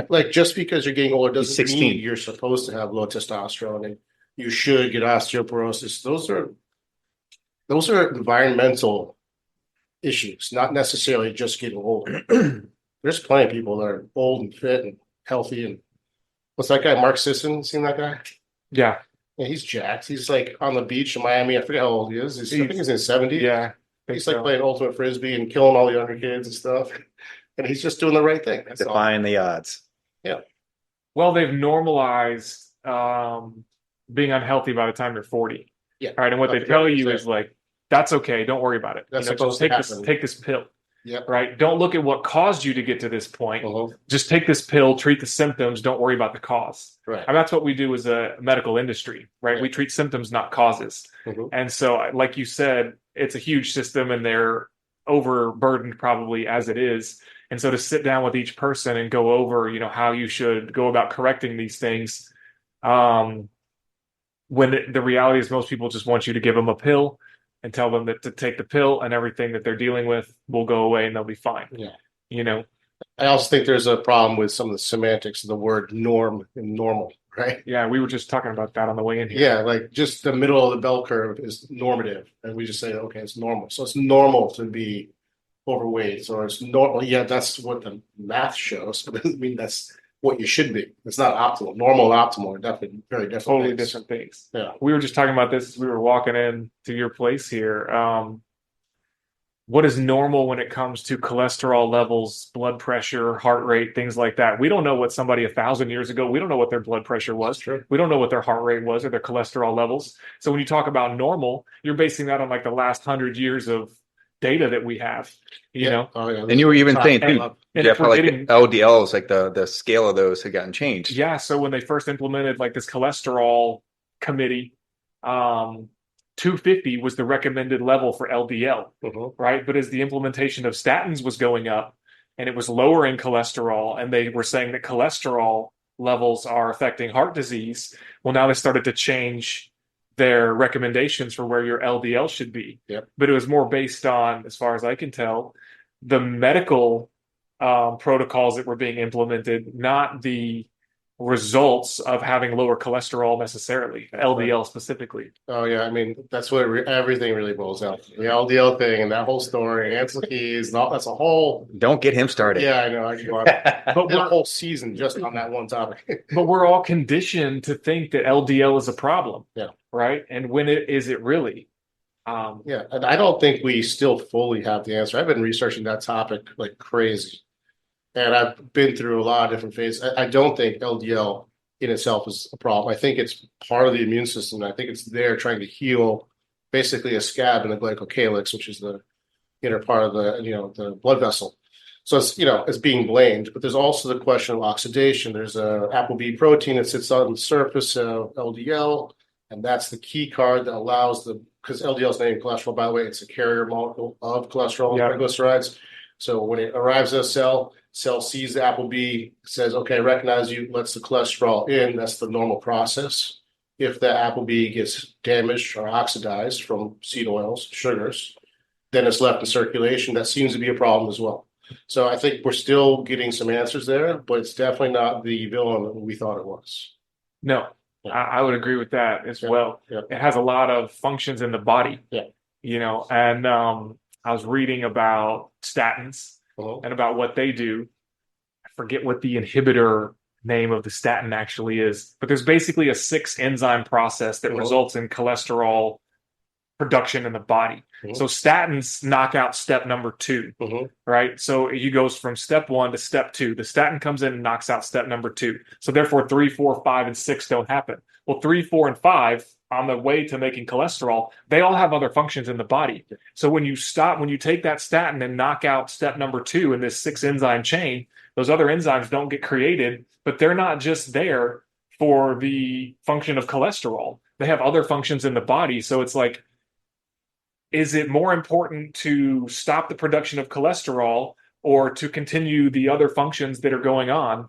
like just because you're getting older doesn't mean you're supposed to have low testosterone and you should get osteoporosis. Those are environmental issues, not necessarily just getting older. There's plenty of people that are old and fit and healthy. And what's that guy, Mark Sisson? Seen that guy? Yeah, he's jacked. He's like on the beach in Miami. I forget how old he is. I think he's in his 70s. Yeah, he's like playing ultimate frisbee and killing all the younger kids and stuff. And he's just doing the right thing. That's defying the odds. Yeah. Well, they've normalized being unhealthy by the time you're 40. Yeah. Right. And what they Yeah, tell you exactly. is like, that's okay. Don't worry about it. That's Just supposed to take this, happen. take this pill. Yep. Right. Don't look at what caused you to get to this point. Just take this pill, treat the symptoms. Don't worry about the cause. Right. And that's what we do as a medical industry, right? Yeah. We treat symptoms, not causes. And so, like you said, it's a huge system and they're overburdened probably as it is. And so to sit down with each person and go over, how you should go about correcting these things, when the reality is most people just want you to give them a pill and tell them that to take the pill and everything that they're dealing with will go away and they'll be fine. Yeah. I also think there's a problem with some of the semantics of the word norm and normal, right? Yeah, we were just talking about that on the way in here. Yeah, like just the middle of the bell curve is normative. And we just say, okay, it's normal. So it's normal to be overweight, or it's normal. Yeah, that's what the math shows, but it doesn't mean that's what you should be. It's not optimal. Normal and optimal are definitely very different Totally things. different things. Yeah. We were just talking about this as we were walking in to your place here. What is normal when it comes to cholesterol levels, blood pressure, heart rate, things like that? We don't know what somebody 1,000 years ago, we don't know what their blood pressure was. We don't know what their heart rate was or their cholesterol levels. So when you talk about normal, you're basing that on like the last 100 years of data that we have, you know? Oh, yeah. And you were even saying too, And Jeff, if we're like getting- LDLs, like the scale of those had gotten changed. Yeah, so when they first implemented like this cholesterol committee, 250 was the recommended level for LDL, right? But as the implementation of statins was going up and it was lowering cholesterol, and they were saying that cholesterol levels are affecting heart disease, well, now they started to change their recommendations for where your LDL should be. Yep. But it was more based on, as far as I can tell, the medical protocols that were being implemented, not the results of having lower cholesterol necessarily, LDL specifically. Oh, yeah. I mean, that's what everything really boils down to. The LDL thing and that whole story, Ansel Keys, and all, that's a whole. Don't get him started. Yeah, I know. I could go on But a whole season just on that one topic. But we're all conditioned to think that LDL is a problem. Yeah. Right. And when is it really? Yeah. And I don't think we still fully have the answer. I've been researching that topic like crazy. And I've been through a lot of different phases. I don't think LDL in itself is a problem. I think it's part of the immune system. I think it's there trying to heal basically a scab in the glycocalyx, which is the inner part of the blood vessel. So it's being blamed. But there's also the question of oxidation. There's a ApoB protein that sits on the surface of LDL, and that's the key card that allows because LDL is named cholesterol, by the way, it's a carrier molecule of cholesterol and triglycerides. So when it arrives at a cell sees the ApoB, says, okay, recognize you, lets the cholesterol in. That's the normal process. If the ApoB gets damaged or oxidized from seed oils, sugars, then it's left in circulation. That seems to be a problem as well. So I think we're still getting some answers there, but it's definitely not the villain that we thought it was. No, I would agree with that as well. Yeah. It has a lot of functions in the body. Yeah. And I was reading about statins and about what they do. I forget what the inhibitor name of the statin actually is, but there's basically a 6 enzyme process that results in cholesterol production in the body. So statins knock out step number 2, right? So it goes from step 1 to step 2. The statin comes in and knocks out step number 2. So therefore 3, 4, 5, and 6 don't happen. Well, 3, 4, and 5 on the way to making cholesterol, they all have other functions in the body. So when you take that statin and knock out step number 2 in this 6 enzyme chain, those other enzymes don't get created, but they're not just there for the function of cholesterol. They have other functions in the body. So it's like, is it more important to stop the production of cholesterol or to continue the other functions that are going on,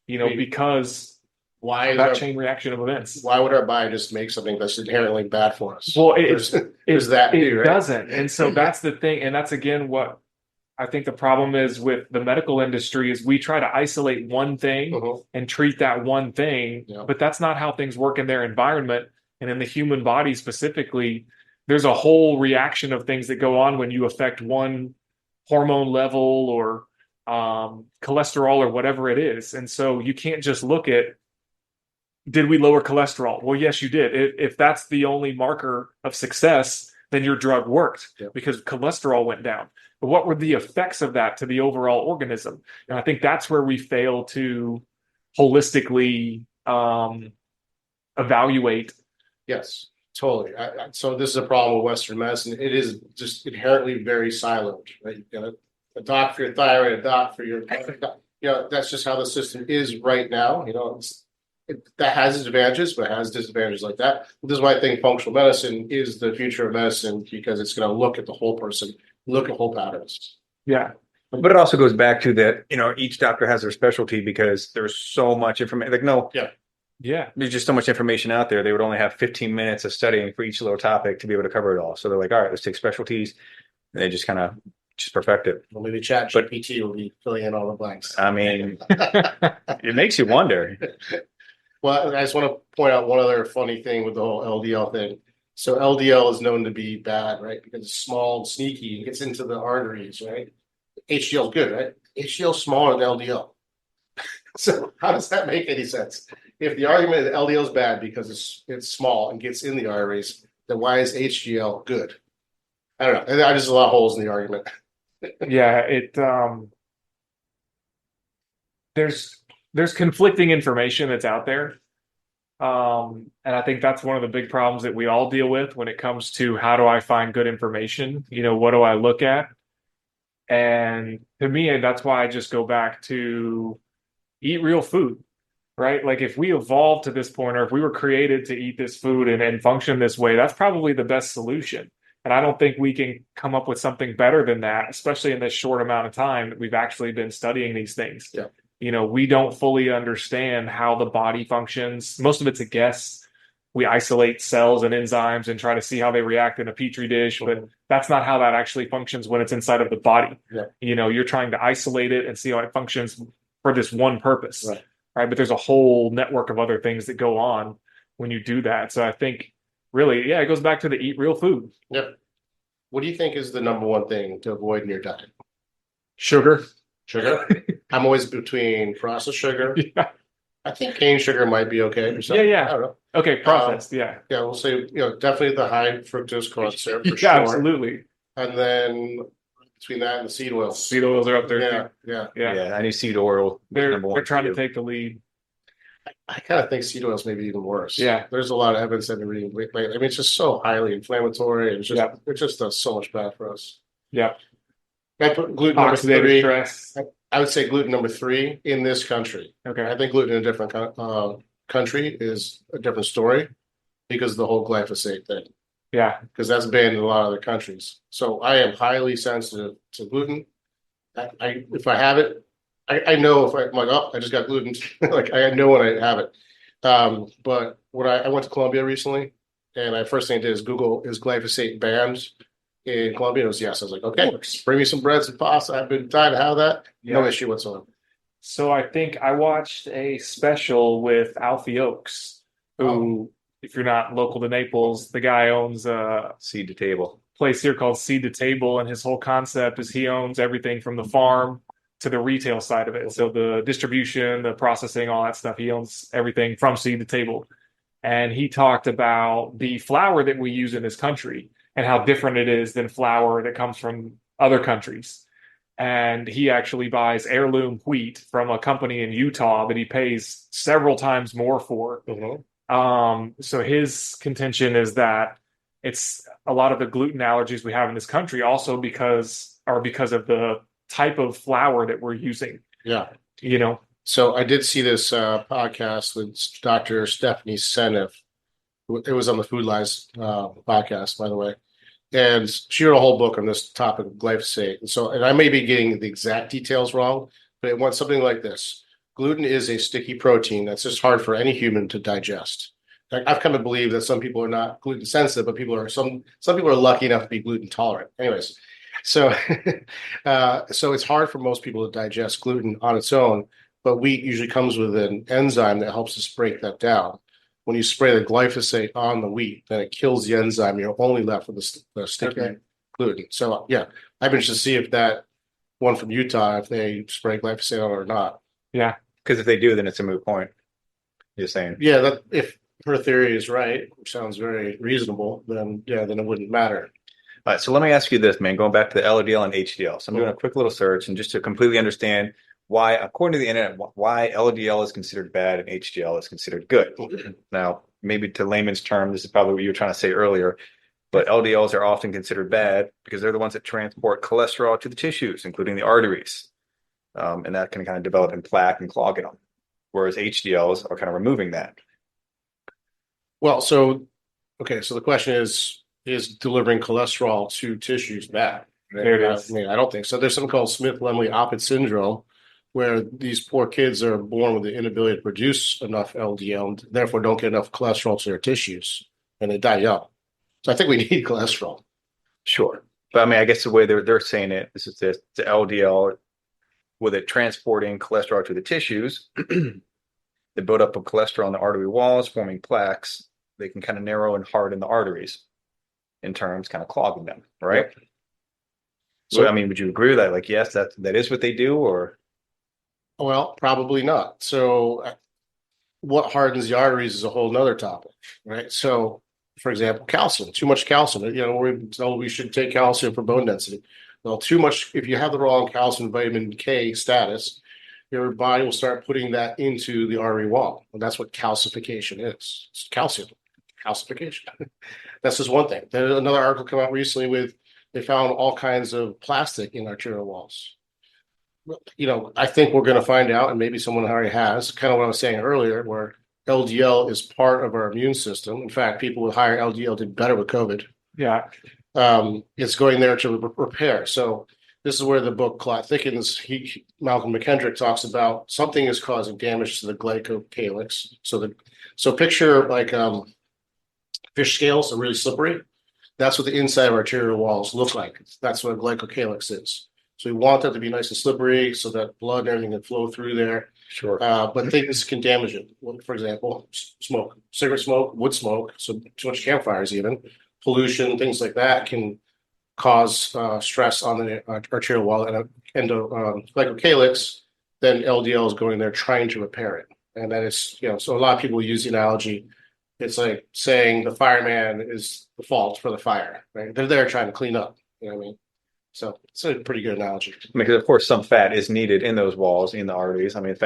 because why that chain reaction of events? Why would our body just make something that's inherently bad for us? Well, it doesn't. And so that's the thing. And that's, again, what I think the problem is with the medical industry is we try to isolate one thing and treat that one thing, but that's not how things work in their environment. And in the human body specifically, there's a whole reaction of things that go on when you affect one hormone level or cholesterol or whatever it is. And so you can't just look at, did we lower cholesterol? Well, yes, you did. If that's the only marker of success, then your drug worked because cholesterol went down. But what were the effects of that to the overall organism? And I think that's where we fail to holistically evaluate Yes. Totally. So this is a problem with Western medicine. It is just inherently very siloed, right? You've got a doc for your thyroid, a doc for your, that's just how the system is right now. That has its advantages, but it has disadvantages like that. This is why I think functional medicine is the future of medicine, because it's going to look at the whole person, look at whole patterns. Yeah. But it also goes back to that, each doctor has their specialty because there's so much information. Yeah. There's just so much information out there. They would only have 15 minutes of studying for each little topic to be able to cover it all. So they're like, all right, let's take specialties. And they just kind of perfect it. Well, maybe ChatGPT will be filling in all the blanks. I mean, it makes you wonder. Well, I just want to point out one other funny thing with the whole LDL thing. So LDL is known to be bad, right? Because it's small and sneaky and gets into the arteries, right? HDL is good, right? HDL is smaller than LDL. So how does that make any sense? If the argument that LDL is bad because it's small and gets in the arteries, then why is HDL good? I don't know. There's a lot of holes in the argument. Yeah, there's conflicting information that's out there. And I think that's one of the big problems that we all deal with when it comes to how do I find good information? What do I look at? And to me, that's why I just go back to eat real food, right? Like if we evolved to this point, or if we were created to eat this food and function this way, that's probably the best solution. And I don't think we can come up with something better than that, especially in this short amount of time that we've actually been studying these things. Yeah. We don't fully understand how the body functions. Most of it's a guess. We isolate cells and enzymes and try to see how they react in a petri dish, but that's not how that actually functions when it's inside of the body. Yeah. You're trying to isolate it and see how it functions for this one purpose, right? But there's a whole network of other things that go on when you do that. So I think really, it goes back to the eat real food. Yep. What do you think is the number one thing to avoid in your diet? Sugar. I'm always between processed sugar. Yeah. I think cane sugar might be okay for some. Yeah. I don't know. Okay, processed. Yeah, we'll say definitely the high fructose corn syrup for yeah, sure. absolutely. And then between that and the seed oils. Seed oils are up there. Yeah. I need seed oil. They're trying to take the lead. I kind of think seed oils may be even worse. Yeah. There's a lot of evidence that it's just so highly inflammatory, and it just does so much bad for us. Yeah. I put gluten number Oxidative 3. stress. I would say gluten number 3 in this country. Okay. I think gluten in a different country is a different story because of the whole glyphosate thing. Yeah. Because that's banned in a lot of other countries. So I am highly sensitive to gluten. If I have it, I know if I'm like, oh, I just got gluten. Like I know when I have it. But when I went to Colombia recently, and I first thing I did is Google, is glyphosate banned in Colombia? It was yes. I was like, okay, bring me some breads and pasta. I've been dying to have that. Yeah. No issue whatsoever. So I think I watched a special with Alfie Oakes, who, if you're not local to Naples, the guy owns a Seed to table place here called Seed to Table, and his whole concept is he owns everything from the farm to the retail side of it. So the distribution, the processing, all that stuff, he owns everything from Seed to Table. And he talked about the flour that we use in this country and how different it is than flour that comes from other countries. And he actually buys heirloom wheat from a company in Utah that he pays several times more for. So his contention is that it's a lot of the gluten allergies we have in this country also because of the type of flour that we're using. Yeah. So I did see this podcast with Dr. Stephanie Seneff. It was on the Food Lies podcast, by the way. And she wrote a whole book on this topic of glyphosate. And I may be getting the exact details wrong, but it went something like this. Gluten is a sticky protein that's just hard for any human to digest. I've come to believe that some people are not gluten sensitive, but some people are lucky enough to be gluten tolerant. Anyways, so it's hard for most people to digest gluten on its own, but wheat usually comes with an enzyme that helps us break that down. When you spray the glyphosate on the wheat, then it kills the enzyme. You're only left with the sticky gluten. So yeah, I'm interested to see if that one from Utah, if they spray glyphosate on it or not. Yeah, because if they do, then it's a moot point. You're saying, yeah, that if her theory is right, which sounds very reasonable, then it wouldn't matter. All right, so let me ask you this, man, going back to the LDL and HDL. So I'm doing a quick little search, and just to completely understand why, according to the internet, why LDL is considered bad and HDL is considered good. Now, maybe to layman's term, this is probably what you were trying to say earlier, but LDLs are often considered bad because they're the ones that transport cholesterol to the tissues, including the arteries. And that can kind of develop in plaque and clogging them. Whereas HDLs are kind of removing that. Well, so the question is delivering cholesterol to tissues bad? There it is. I mean, I don't think so. There's something called Smith-Lemli-Opitz syndrome, where these poor kids are born with the inability to produce enough LDL and therefore don't get enough cholesterol to their tissues, and they die young. So I think we need cholesterol. Sure. But I mean, I guess the way they're saying it, this is the LDL, with it transporting cholesterol to the tissues, the buildup of cholesterol in the artery walls, forming plaques. They can kind of narrow and harden the arteries, in terms kind of clogging them, right? Yep. So, I mean, would you agree with that? Like, yes, that is what they do, or? Well, probably not. So what hardens the arteries is a whole nother topic, right? So, for example, calcium, too much calcium. We're told we should take calcium for bone density. Well, too much, if you have the wrong calcium vitamin K status, your body will start putting that into the artery wall. And that's what calcification is. It's calcification. That's just one thing. Then another article came out recently with, they found all kinds of plastic in arterial walls. I think we're going to find out, and maybe someone already has, kind of what I was saying earlier, where LDL is part of our immune system. In fact, people with higher LDL did better with COVID. Yeah. It's going there to repair. So this is where the book Clot Thickens, Malcolm McKendrick talks about something is causing damage to the glycocalyx. So picture like fish scales are really slippery. That's what the inside of arterial walls look like. That's what a glycocalyx is. So we want that to be nice and slippery so that blood and everything can flow through there. Sure. But things can damage it. For example, smoke, cigarette smoke, wood smoke, so too much campfires even, pollution, things like that can cause stress on the arterial wall and glycocalyx. Then LDL is going there trying to repair it. And that is, so a lot of people use the analogy. It's like saying the fireman is the fault for the fire, right? They're there trying to clean up, you know what I mean? So it's a pretty good analogy. I mean, because of course some fat is needed in those walls, in the arteries. I mean,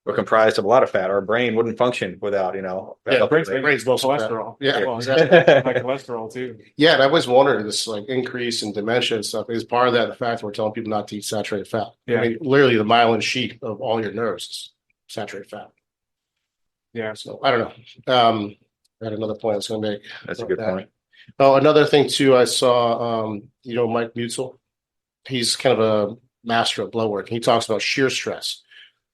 we're comprised of a lot of fat. Our brain wouldn't function without, Yeah, brain's mostly cholesterol. Yeah, Well, exactly. like cholesterol too. Yeah, and I was wondering this like increase in dementia and stuff is part of that. The fact that we're telling people not to eat saturated fat. Yeah. I mean, literally the myelin sheath of all your nerves is saturated fat. Yeah. So I don't know. I had another point I was going to make. That's a good point. Oh, another thing too, I saw, Mike Mutzel. He's kind of a master of blood work. He talks about shear stress.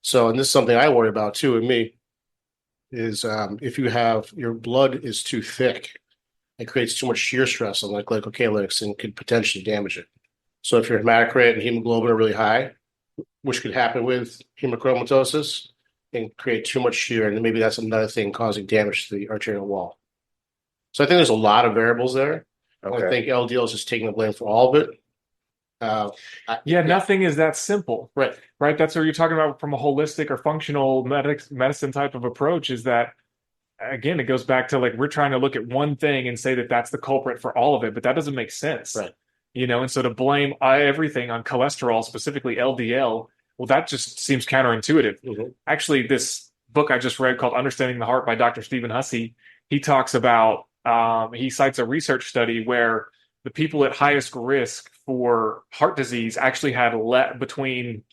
So, and this is something I worry about too in me, is if you have, your blood is too thick, it creates too much shear stress on the glycocalyx and could potentially damage it. So if your hematocrit and hemoglobin are really high, which could happen with hemochromatosis, and create too much shear, and maybe that's another thing causing damage to the arterial wall. So I think there's a lot of variables there. Okay. I think LDL is just taking the blame for all of it. Nothing is that simple. Right. Right. That's what you're talking about from a holistic or functional medicine type of approach, is that, again, it goes back to like, we're trying to look at one thing and say that that's the culprit for all of it, but that doesn't make sense. Right. And so to blame everything on cholesterol, specifically LDL, well, that just seems counterintuitive. Mm-hmm. Actually, this book I just read called Understanding the Heart by Dr. Stephen Hussey, he talks about, he cites a research study where the people at highest risk for heart disease actually had between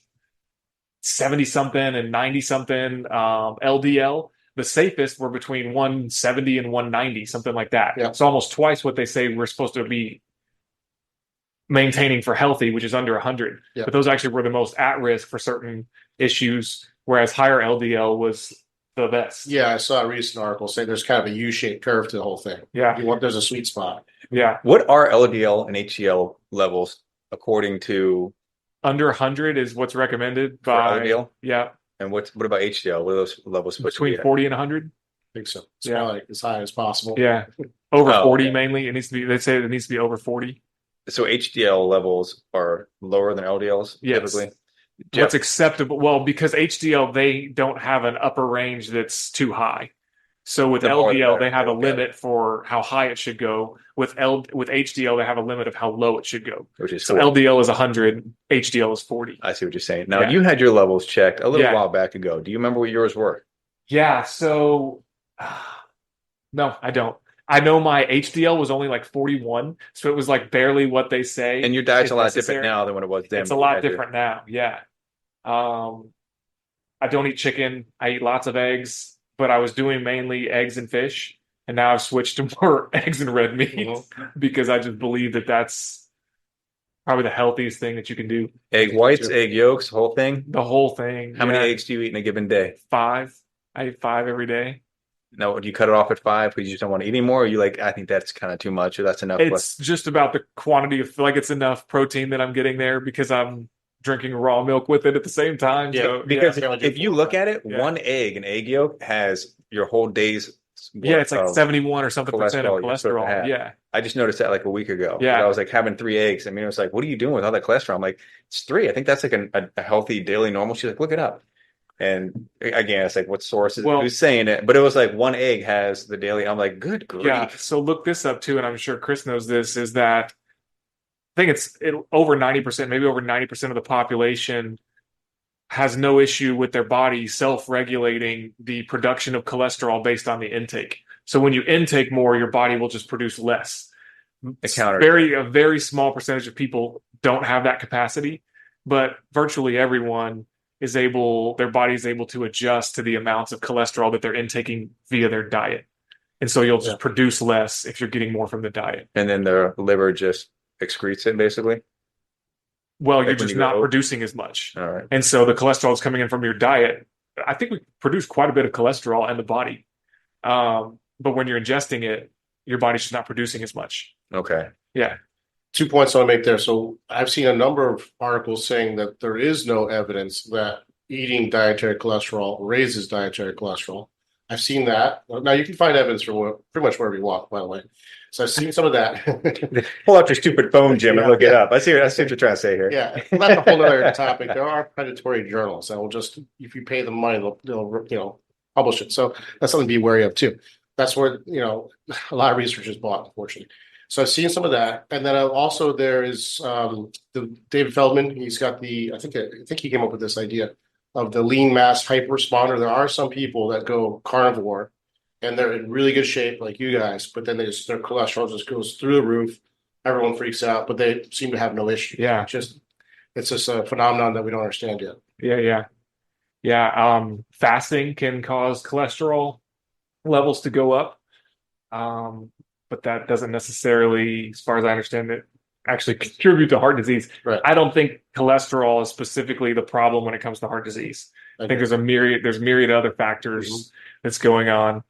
70 something and 90 something LDL. The safest were between 170 and 190, something like that. Yeah. So almost twice what they say we're supposed to be maintaining for healthy, which is under 100. Yeah. But those actually were the most at risk for certain issues, whereas higher LDL was the best. Yeah, I saw a recent article saying there's kind of a U-shaped curve to the whole thing. Yeah. There's a sweet spot. Yeah. What are LDL and HDL levels according to Under 100 is what's recommended for by LDL? Yeah. And what about HDL? What are those levels supposed to be Between at? 40 and 100. I think so. It's Yeah. kind of like as high as possible. Yeah. Over Oh, 40 okay. mainly. It needs to be, they say it needs to be over 40. So HDL levels are lower than LDLs Yes. typically? What's acceptable? Well, because HDL, they don't have an upper range that's too high. So with The more the LDL, better. they have a Okay. limit for how high it should go. With HDL, they have a limit of how low it should go. Which is So cool. LDL is 100, HDL is 40. I see what you're saying. Now, Yeah. you had your levels checked a little Yeah. while back ago. Do you remember what yours were? Yeah. So No, I don't. I know my HDL was only like 41, so it was like barely what they say And your diet's is a lot different necessary. now than what it was then. It's a but you lot had to- different now. Yeah. Um, I don't eat chicken. I eat lots of eggs, but I was doing mainly eggs and fish, and now I've switched to more eggs and red meat because I just believe that that's probably the healthiest thing that you can do. Egg whites, egg yolks, whole thing. The whole thing. How many eggs do you eat in a given day? 5. I eat 5 every day. Now, do you cut it off at 5 because you just don't want to eat anymore? Or you like, I think that's kind of too much, or that's enough. It's just about the quantity of like it's enough protein that I'm getting there because I'm drinking raw milk with it at the same time. Yeah, So Because yeah. if you look at it, Yeah. one egg, an egg yolk, has your whole day's yeah, it's like of 71 or something percent of cholesterol you're supposed to cholesterol. have. Yeah. I just noticed that like a week ago. Yeah. I was like having 3 eggs. I mean, it was like, what are you doing with all that cholesterol? I'm like, it's 3. I think that's like a healthy daily normal. She's like, look it up. And again, it's like, what source is Well- who's saying it? But it was like 1 egg has the daily. I'm like, good grief. Yeah. So look this up too, and I'm sure Chris knows this, is that I think it's over 90%, maybe over 90% of the population has no issue with their body self-regulating the production of cholesterol based on the intake. So when you intake more, your body will just produce less. A counter. A very small percentage of people don't have that capacity, but virtually everyone is able, their body is able to adjust to the amounts of cholesterol that they're intaking via their diet. And so you'll just produce less if you're getting more from the diet. And then the liver just excretes it basically. Well, Like you're when just you go not over- producing as much. All right. And so the cholesterol is coming in from your diet. I think we produce quite a bit of cholesterol in the body. But when you're ingesting it, your body's just not producing as much. Okay. Yeah. 2 points I want to make there. So I've seen a number of articles saying that there is no evidence that eating dietary cholesterol raises dietary cholesterol. I've seen that. Now you can find evidence from pretty much wherever you want, by the way. So I've seen some of that. Pull out your stupid phone, Jim, and Yeah, look it yeah. up. I see what you're trying to say here. Yeah, that's a whole other topic. There are predatory journals that will just, if you pay them money, they'll publish it. So that's something to be wary of too. That's where a lot of research is bought, unfortunately. So I've seen some of that, and then also there is the David Feldman. He's got I think he came up with this idea of the lean mass hyper responder. There are some people that go carnivore, and they're in really good shape, like you guys, but then their cholesterol just goes through the roof. Everyone freaks out, but they seem to have no issue. Yeah. It's just a phenomenon that we don't understand yet. Yeah. Fasting can cause cholesterol levels to go up. But that doesn't necessarily, as far as I understand it, actually contribute to heart disease. Right. I don't think cholesterol is specifically the problem when it comes to heart disease. I think there's myriad other factors that's going on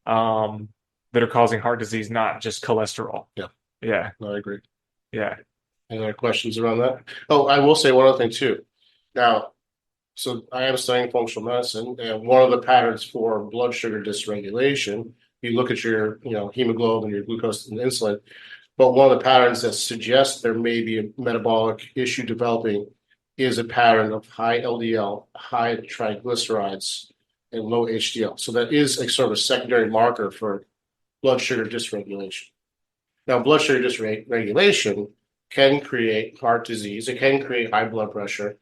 that are causing heart disease, not just cholesterol. Yeah. Yeah. No, I agree. Yeah. Any other questions around that? Oh, I will say one other thing too. Now, so I am studying functional medicine, and one of the patterns for blood sugar dysregulation, you look at your, hemoglobin, your glucose and insulin, but one of the patterns that suggests there may be a metabolic issue developing is a pattern of high LDL, high triglycerides, and low HDL. So that is a sort of a secondary marker for blood sugar dysregulation. Now, blood sugar dysregulation can create heart disease. It can create high blood pressure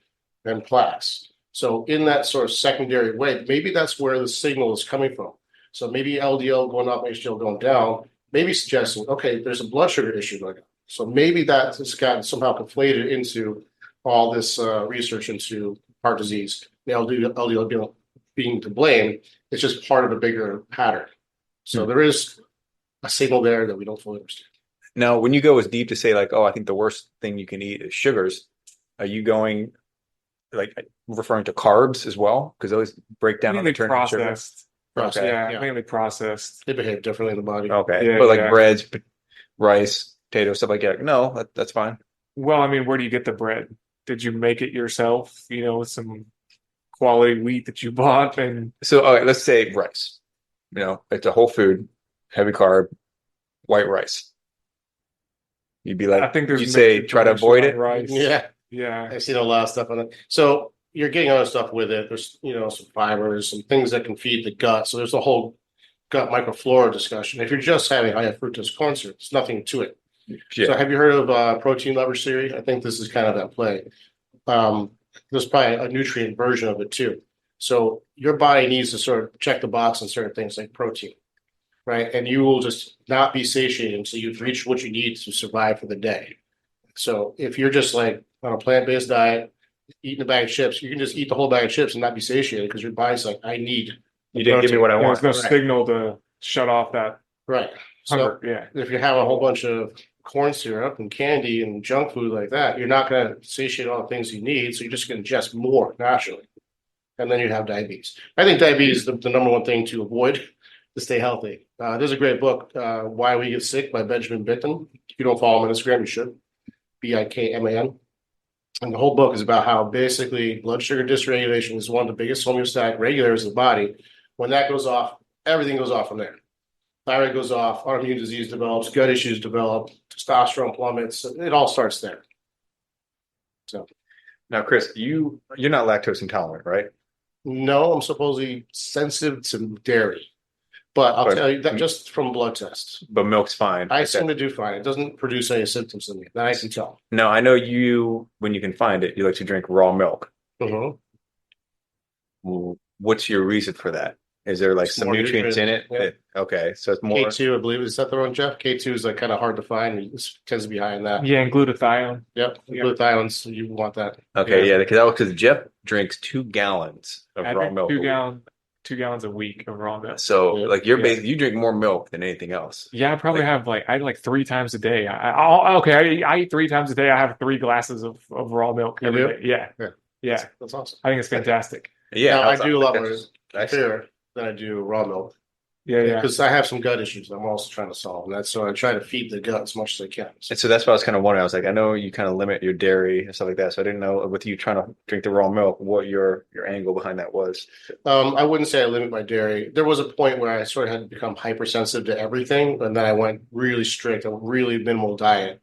and plaques. So in that sort of secondary way, maybe that's where the signal is coming from. So maybe LDL going up, HDL going down, maybe suggesting, okay, there's a blood sugar issue going on. So maybe that has gotten somehow conflated into all this research into heart disease. The LDL being to blame, it's just part of a bigger pattern. So there is a signal there that we don't fully understand. Now, when you go as deep to say like, oh, I think the worst thing you can eat is sugars, are you going like referring to carbs as well? Because those break down on the turn to sugar. Processed. Okay. Mainly processed. They behave differently in the body. Okay, Yeah, but like yeah. breads, rice, potatoes, stuff like that. No, that's fine. Well, I mean, where do you get the bread? Did you make it yourself? With some quality wheat that you bought? And So, all right, let's say rice. It's a whole food, heavy carb, white rice. You'd be like, I think there's you'd say mixed try to information avoid on it. rice. Yeah, Yeah. I've seen a lot of stuff on it. So you're getting other stuff with it. There's, some fibers, some things that can feed the gut. So there's a whole gut microflora discussion. If you're just having high fructose corn syrup, there's nothing to it. Yeah. So have you heard of protein leverage theory? I think this is kind of at play. There's probably a nutrient version of it too. So your body needs to sort of check the box on certain things like protein. right? And you will just not be satiated until you've reached what you need to survive for the day. So if you're just like on a plant-based diet, eating a bag of chips, you can just eat the whole bag of chips and not be satiated because your body's like, I need You didn't give me what I want. There's no Right. signal to shut off that Right. hunger. So Yeah. if you have a whole bunch of corn syrup and candy and junk food like that, you're not going to satiate all the things you need. So you're just going to ingest more naturally. And then you'd have diabetes. I think diabetes is the number one thing to avoid to stay healthy. There's a great book, Why We Get Sick by Benjamin Bitten. If you don't follow him on Instagram, you should. Bikman. And the whole book is about how basically blood sugar dysregulation is one of the biggest homeostatic regulators of the body. When that goes off, everything goes off from there. Thyroid goes off, autoimmune disease develops, gut issues develop, testosterone plummets. It all starts there. So Now, Chris, you're not lactose intolerant, right? no, I'm supposedly sensitive to dairy. But I'll tell you that just from blood tests. But milk's fine. I seem to do fine. It doesn't produce any symptoms in me. That I can tell. No, I know you, when you can find it, you like to drink raw milk. Mm-hmm. What's your reason for that? Is there like some more nutrients in it? nutrients, Okay, so it's more. K2, I believe. Is that the one, Jeff? K2 is like kind of hard to find. It tends to be high in that. Yeah, and glutathione. Yep. Yeah. Glutathione, so you want that. Okay, yeah, because Jeff drinks 2 gallons of I raw drink milk. 2 gallons a week of raw milk. So, Yeah. like, you drink more milk than anything else. Yeah, I probably Like- have I like 3 times a day. I eat 3 times a day. I have 3 glasses of raw milk every You day. Yeah. Yeah. Yeah. That's awesome. I think it's fantastic. Yeah, Now, I do a lot more Excellent. clear than I do raw milk. Yeah, yeah. Because I have some gut issues I'm also trying to solve. And that's so I try to feed the gut as much as I can. So, And so that's what I was kind of wondering. I was like, I know you kind of limit your dairy and stuff like that. So I didn't know with you trying to drink the raw milk, what your angle behind that was. I wouldn't say I limit my dairy. There was a point where I sort of had to become hypersensitive to everything. And then I went really strict, a really minimal diet.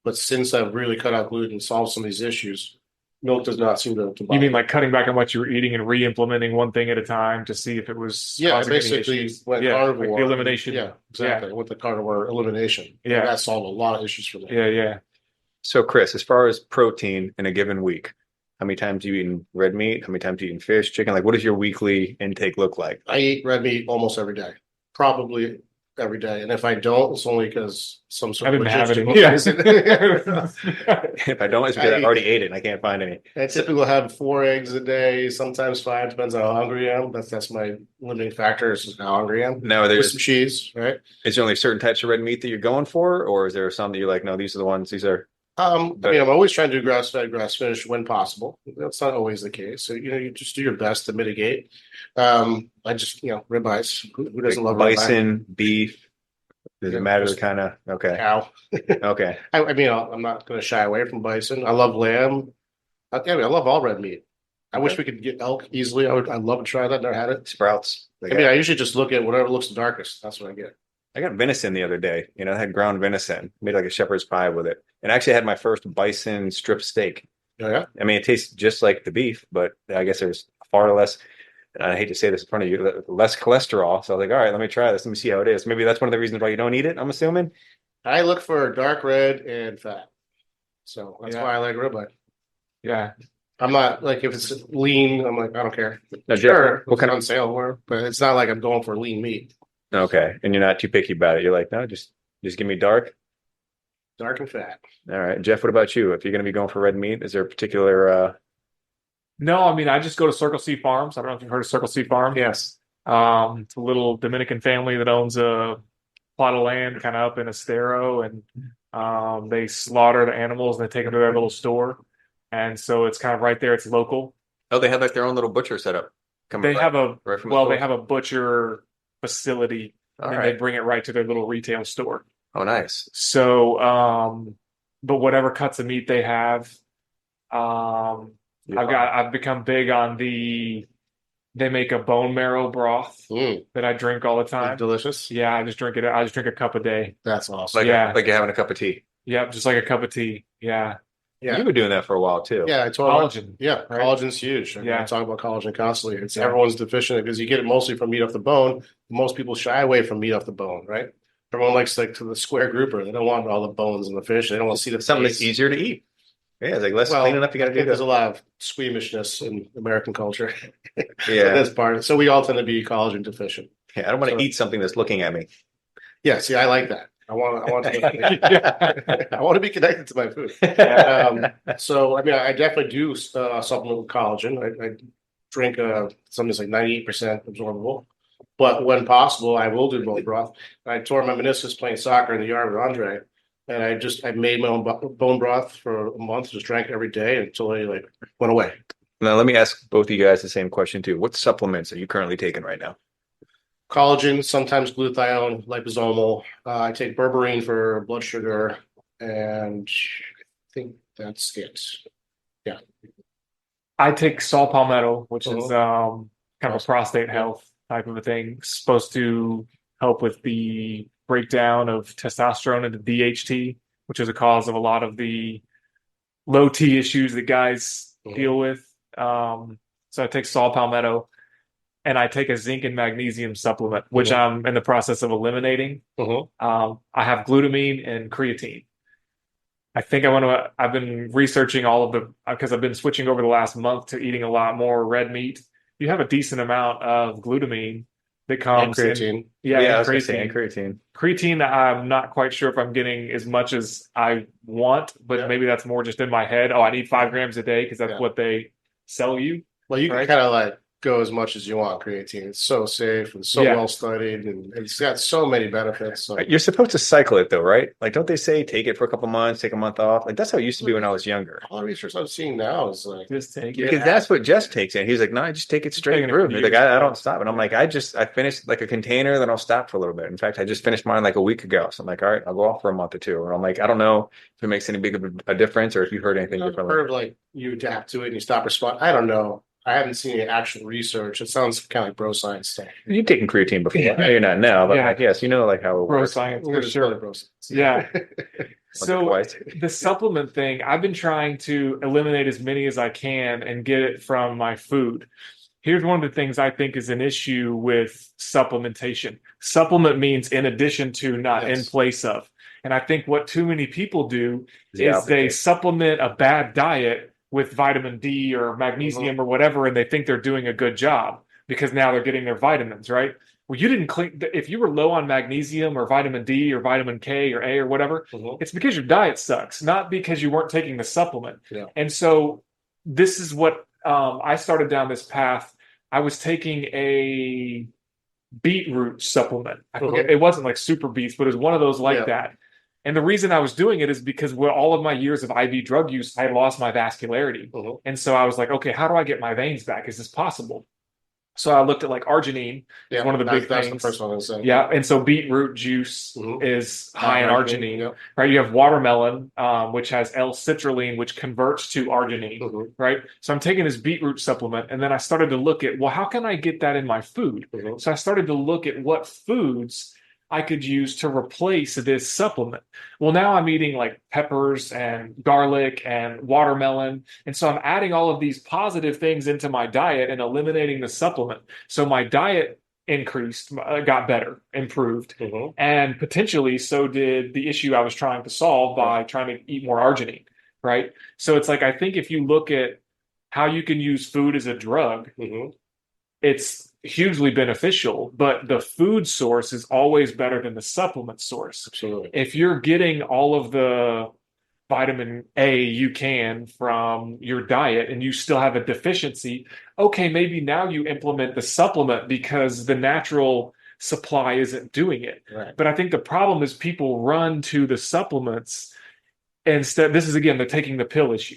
But since I've really cut out gluten and solved some of these issues, milk does not seem to You bother mean me. like cutting back on what you were eating and re-implementing one thing at a time to see if it was Yeah, I causing any basically issues? went Yeah, like carnivore. the elimination. Yeah, exactly. With the carnivore elimination. Yeah. And that solved a lot of issues for me. Yeah, yeah. So Chris, as far as protein in a given week, how many times do you eating red meat? How many times do you eating fish, chicken? Like, what does your weekly intake look like? I eat red meat almost every day, probably every day. And if I don't, it's only because some sort I've of been having logistical it. reason. If I don't, it's because I already ate it and I can't find any. I typically have 4 eggs a day, sometimes 5, depends on how hungry I am. That's my limiting factor is how hungry I am. Now, With some cheese, right? is there only certain types of red meat that you're going for, or is there some that you're like, no, these are the ones, these are. I mean, I'm always trying to do grass-fed, grass-finished when possible. That's not always the case. So, you just do your best to mitigate. I just, ribeyes. Who doesn't love ribeye? Bison, beef? Does it Yeah, matter? just- Kind of. Okay. Cow. Okay. I mean, I'm not going to shy away from bison. I love lamb. I love all red meat. I wish we could get elk easily. I'd love to try that. Never had it. Sprouts. I usually just look at whatever looks the darkest. That's what I get. I got venison the other day. I had ground venison, made like a shepherd's pie with it. And I actually had my first bison strip steak. Oh, yeah? I mean, it tastes just like the beef, but I guess there's far less, and I hate to say this in front of you, less cholesterol. So I was like, all right, let me try this. Let me see how it is. Maybe that's one of the reasons why you don't eat it, I'm assuming. I look for dark red and fat. So that's Yeah. why I like ribeye. Yeah. I'm not like if it's lean, I'm like, I don't care. Now, Jeff, Sure, what kind on of, sale or but it's not like I'm going for lean meat. okay. And you're not too picky about it. You're like, no, just give me dark. Dark and fat. All right. Jeff, what about you? If you're going to be going for red meat, is there a particular, No, I mean, I just go to Circle C Farms. I don't know if you've heard of Circle C Farm. Yes. It's a little Dominican family that owns a plot of land kind of up in Estero, and they slaughter the animals and they take them to their little store. And so it's kind of right there. It's local. oh, they have like their own little butcher setup. They have right from the they store? have a butcher facility, All and they right. bring it right to their little retail store. Oh, nice. So, but whatever cuts of meat they have, I've become big on they make a bone marrow broth that I drink all the time. Delicious. Yeah, I just drink it. I just drink a cup a day. That's awesome. Like, Yeah. like you're having a cup of tea. Yep, just like a cup of tea. Yeah. Yeah. You've been doing that for a while too. Yeah, I told Collagen. Yeah, Right? collagen's huge. Yeah. I talk about collagen constantly. It's Yeah. everyone's deficient because you get it mostly from meat off the bone. Most people shy away from meat off the bone, right? Everyone likes like to the square grouper. They don't want all the bones in the fish. They don't want to see the Something that's face. easier to eat. Yeah, it's like less Well, clean enough. You got I to think do there's that. a lot of squeamishness in American culture. Yeah. That's part. So we all tend to be collagen deficient. Yeah, I don't want to eat something that's looking at me. Yeah, see, I like that. I want Yeah. I want to be connected to my food. So I mean, I definitely do supplement with collagen. I drink something that's like 98% absorbable, but when possible, I will do bone broth. I tore my meniscus playing soccer in the yard with Andre, and I made my own bone broth for a month. Just drank it every day until it like went away. Now, let me ask both of you guys the same question too. What supplements are you currently taking right now? Collagen, sometimes glutathione, liposomal. I take berberine for blood sugar, and I think that's it. Yeah. I take saw palmetto, which is Uh-huh. kind of a prostate health type of a thing, supposed to help with the breakdown of testosterone into DHT, which is a cause of a lot of the low T issues that guys deal with. So I take saw palmetto, and I take a zinc and magnesium supplement, which I'm in the process of eliminating. I have glutamine and creatine. I think I've been researching all of because I've been switching over the last month to eating a lot more red meat. You have a decent amount of glutamine that comes And creatine. Yeah, I and was going to say, creatine. and creatine. Creatine, I'm not quite sure if I'm getting as much as I want, but maybe that's more just in my head. Oh, I need 5 grams a day because that's what they sell you. Well, you can right? kind of like go as much as you want. Creatine. It's so safe and so well studied, and it's got so many benefits. So. You're supposed to cycle it though, right? Like, don't they say take it for a couple months, take a month off? Like that's how it used to be when I was younger. All the research I'm seeing now is like Just take it. Because that's what Jess takes it. He's like, no, I just take it straight taking it through. for He's like, years, I don't stop. And I'm like, I finished like a container, then I'll stop for a little bit. In fact, I just finished mine like a week ago. So I'm like, all right, I'll go off for a month or two. And I'm like, I don't know if it makes any big of a difference or if you heard anything I've differently. heard of like you adapt to it and you stop responding. I don't know. I haven't seen any actual research. It sounds kind of like bro science stuff. You've taken creatine before. I know you're not now, but like, yes, you know like how it Bro works. science We're for just sure. really bro science. Yeah. Once or So twice. the supplement thing, I've been trying to eliminate as many as I can and get it from my food. Here's one of the things I think is an issue with supplementation. Supplement means in addition to, not in place of. And I think what too many people do is they supplement a bad diet with vitamin D or magnesium or whatever, and they think they're doing a good job because now they're getting their vitamins, right? Well, you didn't clean. If you were low on magnesium or vitamin D or vitamin K or A or whatever, it's because your diet sucks, not because you weren't taking the supplement. Yeah. And so this is what I started down this path. I was taking a beetroot supplement. I forget, it wasn't like super beets, but it was one of those like that. And the reason I was doing it is because with all of my years of IV drug use, I had lost my vascularity. And so I was like, okay, how do I get my veins back? Is this possible? So I looked at like arginine, one of the big that's things. the first one I was saying. Yeah, and so beetroot juice is high in arginine, Yep. right? You have watermelon, which has L-citrulline, which converts to arginine, right? So I'm taking this beetroot supplement, and then I started to look at, well, how can I get that in my food? So I started to look at what foods I could use to replace this supplement. Well, now I'm eating like peppers and garlic and watermelon. And so I'm adding all of these positive things into my diet and eliminating the supplement. So my diet increased, got better, improved, and potentially so did the issue I was trying to solve by trying to eat more arginine, right? So it's like, I think if you look at how you can use food as a drug, it's hugely beneficial, but the food source is always better than the supplement source. Absolutely. If you're getting all of the vitamin A you can from your diet and you still have a deficiency, okay, maybe now you implement the supplement because the natural supply isn't doing it. Right. But I think the problem is people run to the supplements instead. This is again the taking the pill issue.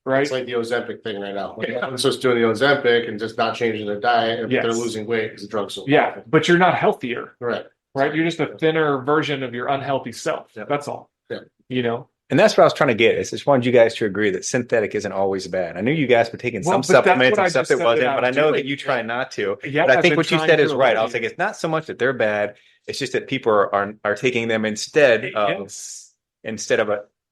Right. It's like the Ozempic thing right now. Like everyone's just doing the Ozempic and just not changing their diet, and they're losing weight because the drug's so powerful. But you're not healthier. Right. You're just a thinner version of your unhealthy self. That's all. Yeah. You know? And that's what I was trying to get. I just wanted you guys to agree that synthetic isn't always bad. I knew you guys were taking some supplements and stuff that wasn't, but I know that you try not to. Yeah, but I think what you said is right. I was like, it's not so much that they're bad. It's just that people are taking them instead of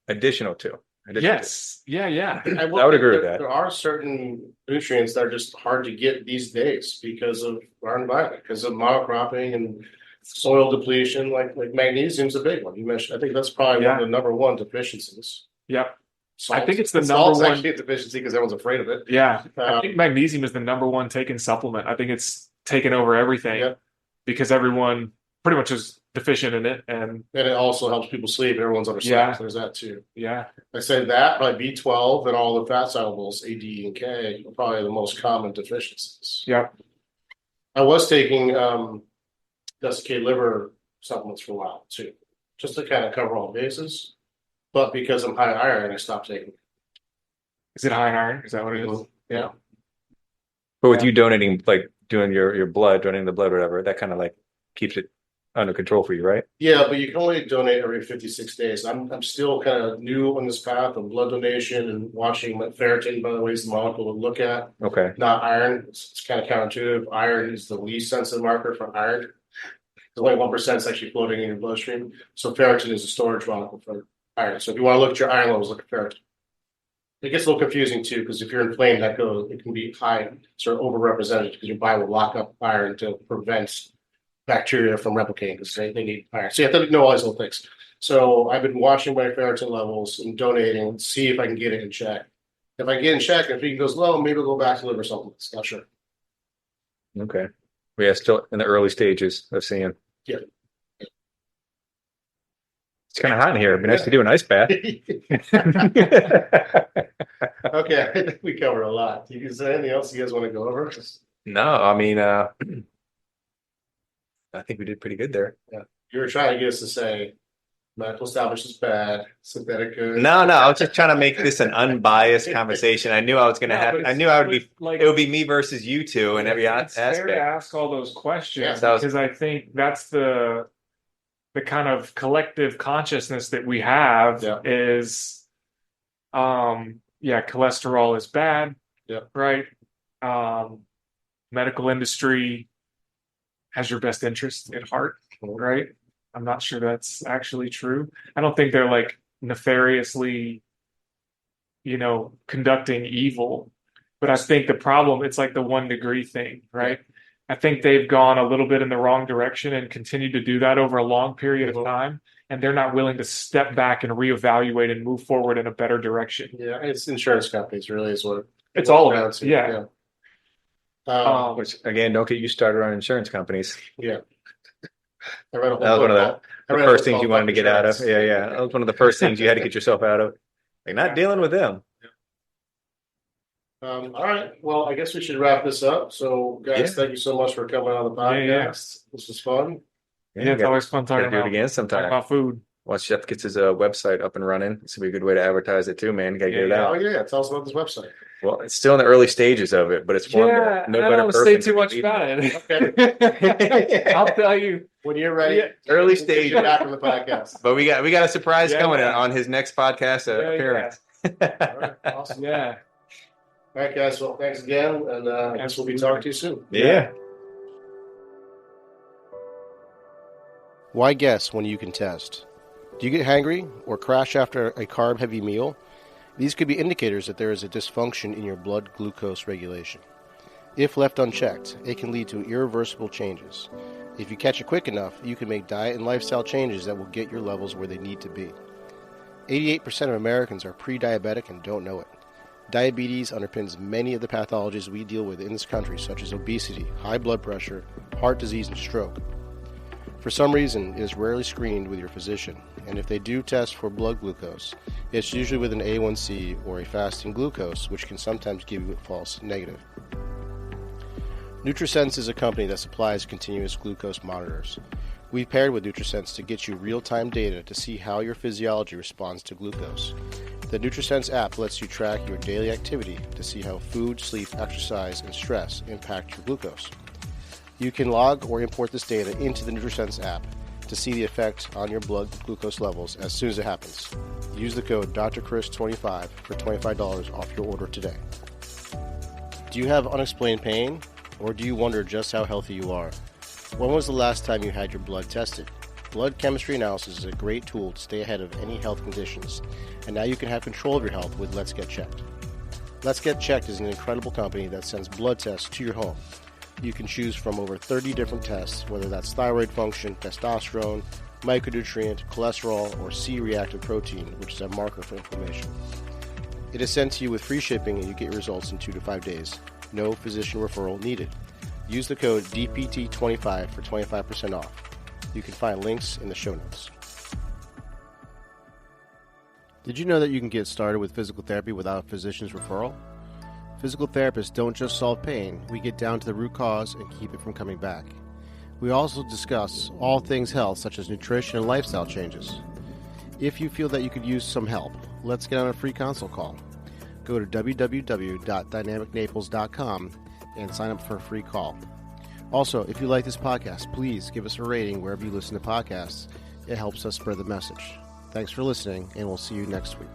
additional to. Yes. Yeah. I would agree with that. There are certain nutrients that are just hard to get these days because of our environment, because of monocropping and soil depletion. Like magnesium's a big one. You mentioned. I think that's probably one of the number one deficiencies. Yep. Salt. I think it's the Salt's number one actually a deficiency because everyone's afraid of it. Yeah. I think magnesium is the number one taken supplement. I think it's taken over everything. Yep. because everyone pretty much is deficient in it. And it also helps people sleep. Everyone's under Yeah. sleep. There's that too. yeah, I said that, probably B12 and all the fat solubles, A, D, and K, are probably the most common deficiencies. yeah. I was taking desiccated liver supplements for a while too, just to kind of cover all bases. But because I'm high iron, I stopped taking it. Is it high in iron? Is that what it is? Yeah. But with Yeah. you donating, like doing your blood, donating the blood, whatever, that kind of like keeps it under control for you, right? Yeah, but you can only donate every 56 days. I'm still kind of new on this path of blood donation and watching what ferritin, by the way, is the molecule to look at, Okay. not iron. It's kind of counterintuitive. Iron is the least sensitive marker for iron. Only 1% is actually floating in your bloodstream. So ferritin is a storage molecule for iron. So if you want to look at your iron levels, look at ferritin. It gets a little confusing too, because if you're inflamed, it can be high, sort of overrepresented, because your body will lock up iron to prevent bacteria from replicating, because they need iron. So you have to know all these little things. So I've been watching my ferritin levels and donating, see if I can get it in check. If I get in check, if it goes low, maybe I'll go back to liver supplements. Not sure. Okay. Yeah, still in the early stages of seeing. Yeah. It's kind of hot in here. It'd be nice to do an ice bath. Okay, I think we covered a lot. Is there anything else you guys want to go over? No, I mean, I think we did pretty good there. You were trying to get us to say medical establishment is bad, synthetic good. No, I was just trying to make this an unbiased conversation. I knew I was going to have. I knew I would be. like, It would be me versus you two in every it's fair to aspect. ask all those questions, Yeah, that was- because I think that's the kind of collective consciousness that we have Yeah. is, cholesterol is bad. Yeah. Right. Medical industry has your best interest at heart. Right. I'm not sure that's actually true. I don't think they're like nefariously, conducting evil. But I think the problem, it's like the 1 degree thing, right? I think they've gone a little bit in the wrong direction and continue to do that over a long period of time. And they're not willing to step back and reevaluate and move forward in a better direction. Yeah, it's insurance companies, really, is what It's all of bounce it. Yeah. Which again, don't get you started on insurance companies. Yeah. I read a whole That was one of book the called- first things you wanted to get out of. insurance. Yeah. That was one of the first things you had to get yourself out of. Like not dealing with them. All right. Well, I guess we should wrap this up. So, guys, Yeah. Thank you so much for coming on the podcast. Yeah. This was fun. Yeah, it's always fun talking Gotta do it again talking sometime. about food. Once Jeff gets his website up and running, this will be a good way to advertise it too, man. You gotta get it Yeah. Oh, out. yeah. Tell us about this website. Well, it's still in the early stages of it, but it's one that no I better don't person say too to much lead. about it. Okay. I'll tell you. When you're ready, Yeah. Early we'll get stage. you back on the podcast. But we got a surprise Yeah, coming yeah. on his next podcast Yeah, appearance. All right. Awesome. Yeah. All right, guys. Well, thanks again. And I guess we'll be talking to you soon. Yeah. Why guess when you can test? Do you get hangry or crash after a carb-heavy meal? These could be indicators that there is a dysfunction in your blood glucose regulation. If left unchecked, it can lead to irreversible changes. If you catch it quick enough, you can make diet and lifestyle changes that will get your levels where they need to be. 88% of Americans are pre-diabetic and don't know it. Diabetes underpins many of the pathologies we deal with in this country, such as obesity, high blood pressure, heart disease, and stroke. For some reason, it is rarely screened with your physician, and if they do test for blood glucose, it's usually with an A1C or a fasting glucose, which can sometimes give you a false negative. NutriSense is a company that supplies continuous glucose monitors. We've paired with NutriSense to get you real-time data to see how your physiology responds to glucose. The NutriSense app lets you track your daily activity to see how food, sleep, exercise, and stress impact your glucose. You can log or import this data into the NutriSense app to see the effect on your blood glucose levels as soon as it happens. Use the code DrChris25 for $25 off your order today. Do you have unexplained pain, or do you wonder just how healthy you are? When was the last time you had your blood tested? Blood chemistry analysis is a great tool to stay ahead of any health conditions, and now you can have control of your health with Let's Get Checked. Let's Get Checked is an incredible company that sends blood tests to your home. You can choose from over 30 different tests, whether that's thyroid function, testosterone, micronutrient, cholesterol, or C-reactive protein, which is a marker for inflammation. It is sent to you with free shipping, and you get your results in 2 to 5 days. No physician referral needed. Use the code DPT25 for 25% off. You can find links in the show notes. Did you know that you can get started with physical therapy without a physician's referral? Physical therapists don't just solve pain, we get down to the root cause and keep it from coming back. We also discuss all things health, such as nutrition and lifestyle changes. If you feel that you could use some help, let's get on a free consult call. Go to www.dynamicnaples.com and sign up for a free call. Also, if you like this podcast, please give us a rating wherever you listen to podcasts. It helps us spread the message. Thanks for listening, and we'll see you next week.